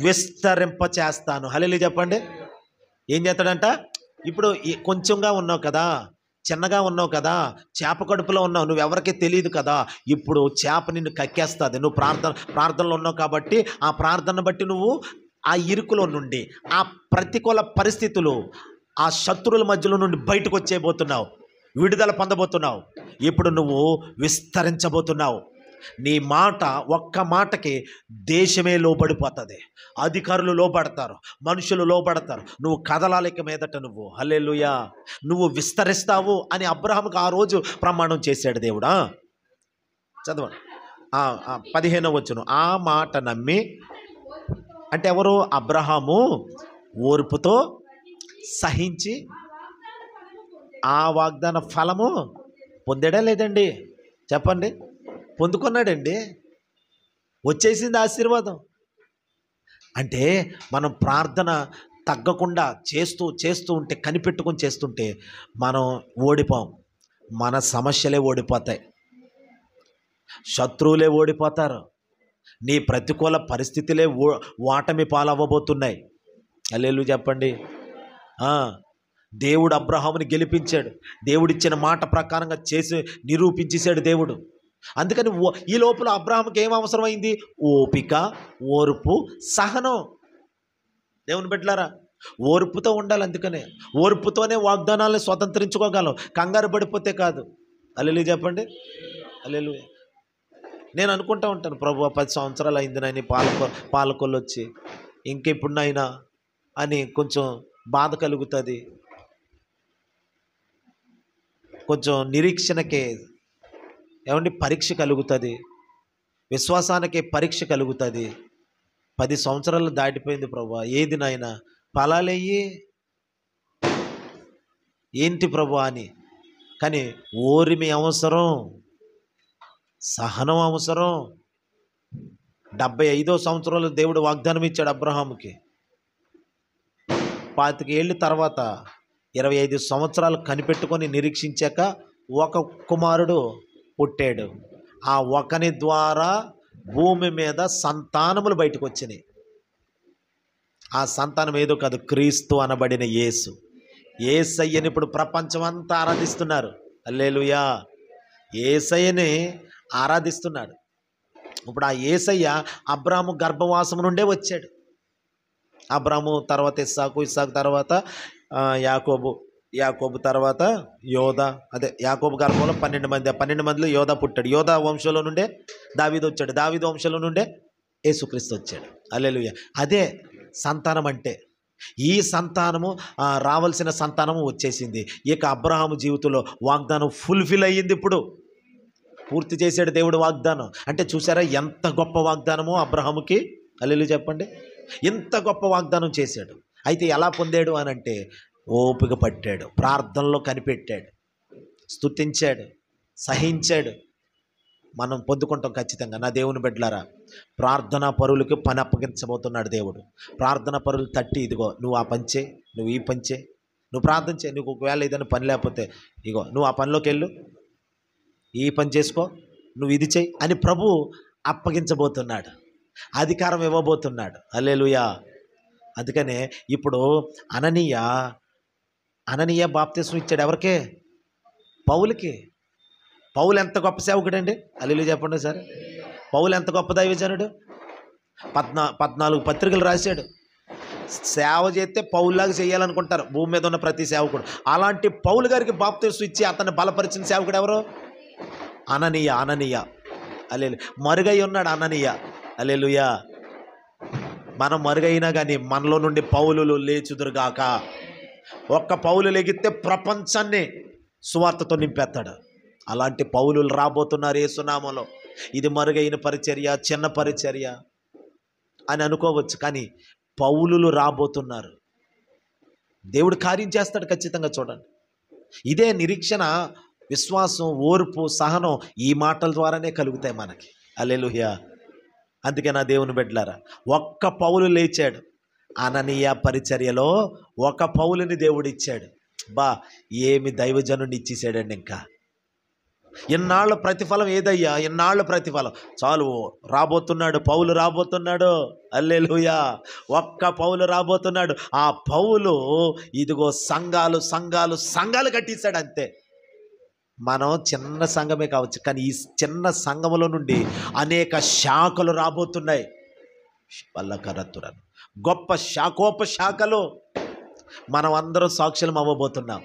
విస్తరింప చేస్తాను. హల్లెలూయా చెప్పండి. ఏం చేస్తాడంట? ఇప్పుడు కొంచెంగా ఉన్నావు కదా, చిన్నగా ఉన్నావు కదా, చేప కడుపులో ఉన్నావు, నువ్వెవరికీ తెలియదు కదా. ఇప్పుడు చేప నిన్ను కక్కేస్తుంది. నువ్వు ప్రార్థనలో ఉన్నావు కాబట్టి ఆ ప్రార్థన బట్టి నువ్వు ఆ ఇరుకులో నుండి, ఆ ప్రతికూల పరిస్థితులు, ఆ శత్రువుల మధ్యలో నుండి బయటకు వచ్చేయబోతున్నావు, విడుదల పొందబోతున్నావు. ఇప్పుడు నువ్వు విస్తరించబోతున్నావు. నీ మాట, ఒక్క మాటకి దేశమే లోబడిపోతుంది, అధికారులు లోబడతారు, మనుషులు లోబడతారు. నువ్వు కదలాలిక మీదట నువ్వు. హల్లెలూయా. నువ్వు విస్తరిస్తావు అని అబ్రహాముకు ఆ రోజు ప్రమాణం చేశాడు దేవుడా. చదవండి 15వ వచనం. ఆ మాట నమ్మి, అంటే ఎవరు? అబ్రహాము ఓర్పుతో సహించి ఆ వాగ్దాన ఫలము పొందాడా లేదండి? చెప్పండి. పొందుకున్నాడండి. వచ్చేసింది ఆశీర్వాదం. అంటే మనం ప్రార్థన తగ్గకుండా చేస్తూ ఉంటే, కనిపెట్టుకొని చేస్తుంటే మనం ఓడిపోం. మన సమస్యలే ఓడిపోతాయి, శత్రువులే ఓడిపోతారు, నీ ప్రతికూల పరిస్థితులే ఓటమి పాలవ్వబోతున్నాయి. హల్లెలూయా చెప్పండి. దేవుడు అబ్రహాముని గెలిపించాడు. దేవుడిచ్చిన మాట ప్రకారంగా చేసి నిరూపించేశాడు దేవుడు. అందుకని ఈ లోపల అబ్రహాముకి ఏం అవసరమైంది? ఓపిక, ఓర్పు, సహనం. దేవుని బిడ్డలారా, ఓర్పుతో ఉండాలి. అందుకనే ఓర్పుతోనే వాగ్దానాలను స్వతంత్రించుకోగలం, కంగారు పడిపోతే కాదు. హల్లెలూయా చెప్పండి. హల్లెలూయా. నేను అనుకుంటా ఉంటాను, ప్రభు 10 సంవత్సరాలు అయింది నాయన పాలకొల్లు వచ్చి, ఇంకెప్పుడు నాయనా అని కొంచెం బాధ కలుగుతుంది, కొంచెం నిరీక్షణకే ఏమండి పరీక్ష కలుగుతుంది, విశ్వాసానికి పరీక్ష కలుగుతుంది. 10 సంవత్సరాలు దాటిపోయింది ప్రభు, ఏది నాయనా ఫలాలయ్యి ఏంటి ప్రభు అని. కానీ ఓరిమి అవసరం, సహనం అవసరం. 75వ సంవత్సరంలో దేవుడు వాగ్దానం ఇచ్చాడు అబ్రహాముకి. 25 ఏళ్ళ తర్వాత 25 సంవత్సరాలు కనిపెట్టుకొని నిరీక్షించాక ఒక కుమారుడు పుట్టాడు. ఆ ఒకని ద్వారా భూమి మీద సంతానములు బయటకు వచ్చినాయి. ఆ సంతానం ఏదో కాదు, క్రీస్తు అనబడిన యేసు. యేసయ్యని ఇప్పుడు ప్రపంచం అంతా ఆరాధిస్తున్నారు. హల్లెలూయా. యేసయ్యని ఆరాధిస్తున్నాడు. ఇప్పుడు ఆ యేసయ్య అబ్రాహాము గర్భవాసము నుండే వచ్చాడు. అబ్రాహాము తర్వాత ఇస్సాకు తర్వాత యాకోబు, యాకోబు తర్వాత యోధా, అదే యాకోబు కాలంలో 12 మంది, 12 మందిలో యోధా పుట్టాడు. యోధా వంశంలో నుండే దావీదు వచ్చాడు. దావీదు వంశంలో నుండే యేసుక్రీస్తు వచ్చాడు. హల్లెలూయా. అదే సంతానం అంటే. ఈ సంతానము రావాల్సిన సంతానము వచ్చేసింది. ఇక అబ్రహాము జీవితంలో వాగ్దానం ఫుల్ఫిల్ అయ్యింది. ఇప్పుడు పూర్తి చేశాడు దేవుడు వాగ్దానం. అంటే చూసారా ఎంత గొప్ప వాగ్దానమో అబ్రహాముకి. హల్లెలూయా చెప్పండి. ఎంత గొప్ప వాగ్దానం చేశాడు. అయితే ఎలా పొందాడు అని అంటే ఓపిక పట్టాడు, ప్రార్థనలో కనిపెట్టాడు, స్తుతించాడు, సహించాడు. మనం పొందుకుంటాం ఖచ్చితంగా. నా దేవుని బిడ్డలారా, ప్రార్థనా పరులకి పని అప్పగించబోతున్నాడు దేవుడు. ప్రార్థనా పరులు తట్టి, ఇదిగో నువ్వు ఆ పంచే, నువ్వు ఈ పంచే, నువ్వు ప్రార్థన చే, నువ్వు ఒకవేళ ఏదైనా పని లేకపోతే ఇగో నువ్వు ఆ పనిలోకి వెళ్ళు, ఈ పని చేసుకో, నువ్వు ఇది చెయ్యి అని ప్రభు అప్పగించబోతున్నాడు, అధికారం ఇవ్వబోతున్నాడు. హల్లెలూయా. అందుకనే ఇప్పుడు అననీయ బాప్తిస్మం ఇచ్చాడు. ఎవరికే? పౌలుకి. పౌలు ఎంత గొప్ప సేవకుడండి. హల్లెలూయా చెప్పండి సరే. పౌలు ఎంత గొప్ప దైవజనుడు. 14 పత్రికలు రాశాడు. సేవ చేస్తే పౌలులాగా చేయాలనుకుంటారు భూమి మీద ఉన్న ప్రతి సేవకుడు. అలాంటి పౌలు గారికి బాప్తిస్మం ఇచ్చి అతన్ని బలపరిచిన సేవకుడు ఎవరు? అననీయ. హల్లెలూయా. మరుగై ఉన్నాడు అననీయ. హల్లెలూయా. మనం మరుగైనా కానీ మనలో నుండి పౌలులు లేచుదురుగాక. ఒక్క పౌలు లెగిస్తే ప్రపంచాన్ని సువార్తతో నింపేస్తాడు. అలాంటి పౌలులు రాబోతున్నారు యేసునామములో. ఇది మరుగైన పరిచర్య, చిన్న పరిచర్య అని అనుకోవచ్చు, కానీ పౌలులు రాబోతున్నారు. దేవుడు కార్యం చేస్తాడు ఖచ్చితంగా. చూడండి, ఇదే నిరీక్షణ, విశ్వాసం, ఓర్పు, సహనం ఈ మాటల ద్వారానే కలుగుతాయి మనకి. హల్లెలూయా. అందుకే నా దేవుని బిడ్డలారా, ఒక్క పౌలు లేచాడు. అననీయ పరిచర్యలో ఒక పౌలుని దేవుడు ఇచ్చాడు. ఏమి దైవజనుడిని ఇచ్చేసాడండి. ఇంకా ఇన్నాళ్ళ ప్రతిఫలం ఏదయ్యా? ఇన్నాళ్ళ ప్రతిఫలం చాలు. రాబోతున్నాడు పౌలు, రాబోతున్నాడు. హల్లెలూయా. ఒక్క పౌలు రాబోతున్నాడు. ఆ పౌలు ఇదిగో సంఘాలు కట్టిస్తాడు. అంతే. మనం చిన్న సంఘమే కావచ్చు, కానీ ఈ చిన్న సంఘములో నుండి అనేక శాఖలు రాబోతున్నాయి. వల్లకరత్తురను గొప్ప శాఖలు. మనం అందరం సాక్షులం అవ్వబోతున్నాం.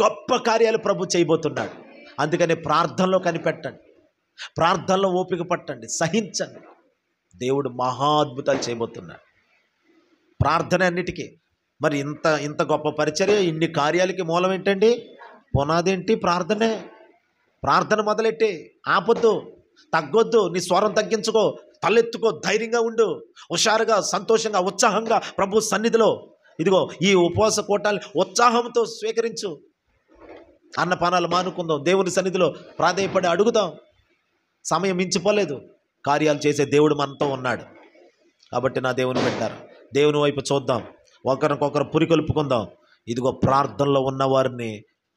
గొప్ప కార్యాలు ప్రభు చేయబోతున్నాడు. అందుకని ప్రార్థనలో కనిపెట్టండి, ప్రార్థనలో ఓపిక పట్టండి, సహించండి. దేవుడు మహా అద్భుతాలు చేయబోతున్నాడు. ప్రార్థన అన్నిటికీ. మరి ఇంత గొప్ప పరిచర్య, ఇన్ని కార్యాలకి మూలం ఏంటండి? పునాదేంటి? ప్రార్థనే. ప్రార్థన మొదలెట్టి ఆపొద్దు, తగ్గొద్దు, నీ స్వరం తగ్గించుకో, తలెత్తుకో, ధైర్యంగా ఉండు, హుషారుగా, సంతోషంగా, ఉత్సాహంగా ప్రభు సన్నిధిలో ఇదిగో ఈ ఉపవాస కూటాలు ఉత్సాహంతో స్వీకరించు. అన్నపానాలు మానుకుందాం, దేవుని సన్నిధిలో ప్రాధేయపడి అడుగుదాం. సమయం మించిపోలేదు. కార్యాలు చేసే దేవుడు మనతో ఉన్నాడు. కాబట్టి నా దేవుని పెట్టారు, దేవుని వైపు చూద్దాం, ఒకరికొకరు పురికొల్పుకుందాం. ఇదిగో ప్రార్థనలో ఉన్నవారిని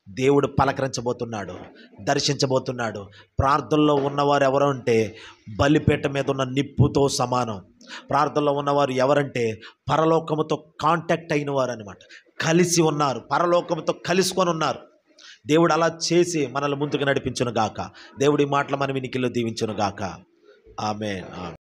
దేవుడు పలకరించబోతున్నాడు, దర్శించబోతున్నాడు. ప్రార్థనలో ఉన్నవారు ఎవరు అంటే బలిపీఠ మీద ఉన్న నిప్పుతో సమానం. ప్రార్థనలో ఉన్నవారు ఎవరంటే పరలోకముతో కాంటాక్ట్ అయిన వారు అనమాట. కలిసి ఉన్నారు, పరలోకముతో కలుసుకొని ఉన్నారు. దేవుడు అలా చేసి మనల్ని ముందుకు నడిపించును గాక. దేవుడి మాటలు మన వినికిలో దీవించును గాక. ఆమేన్.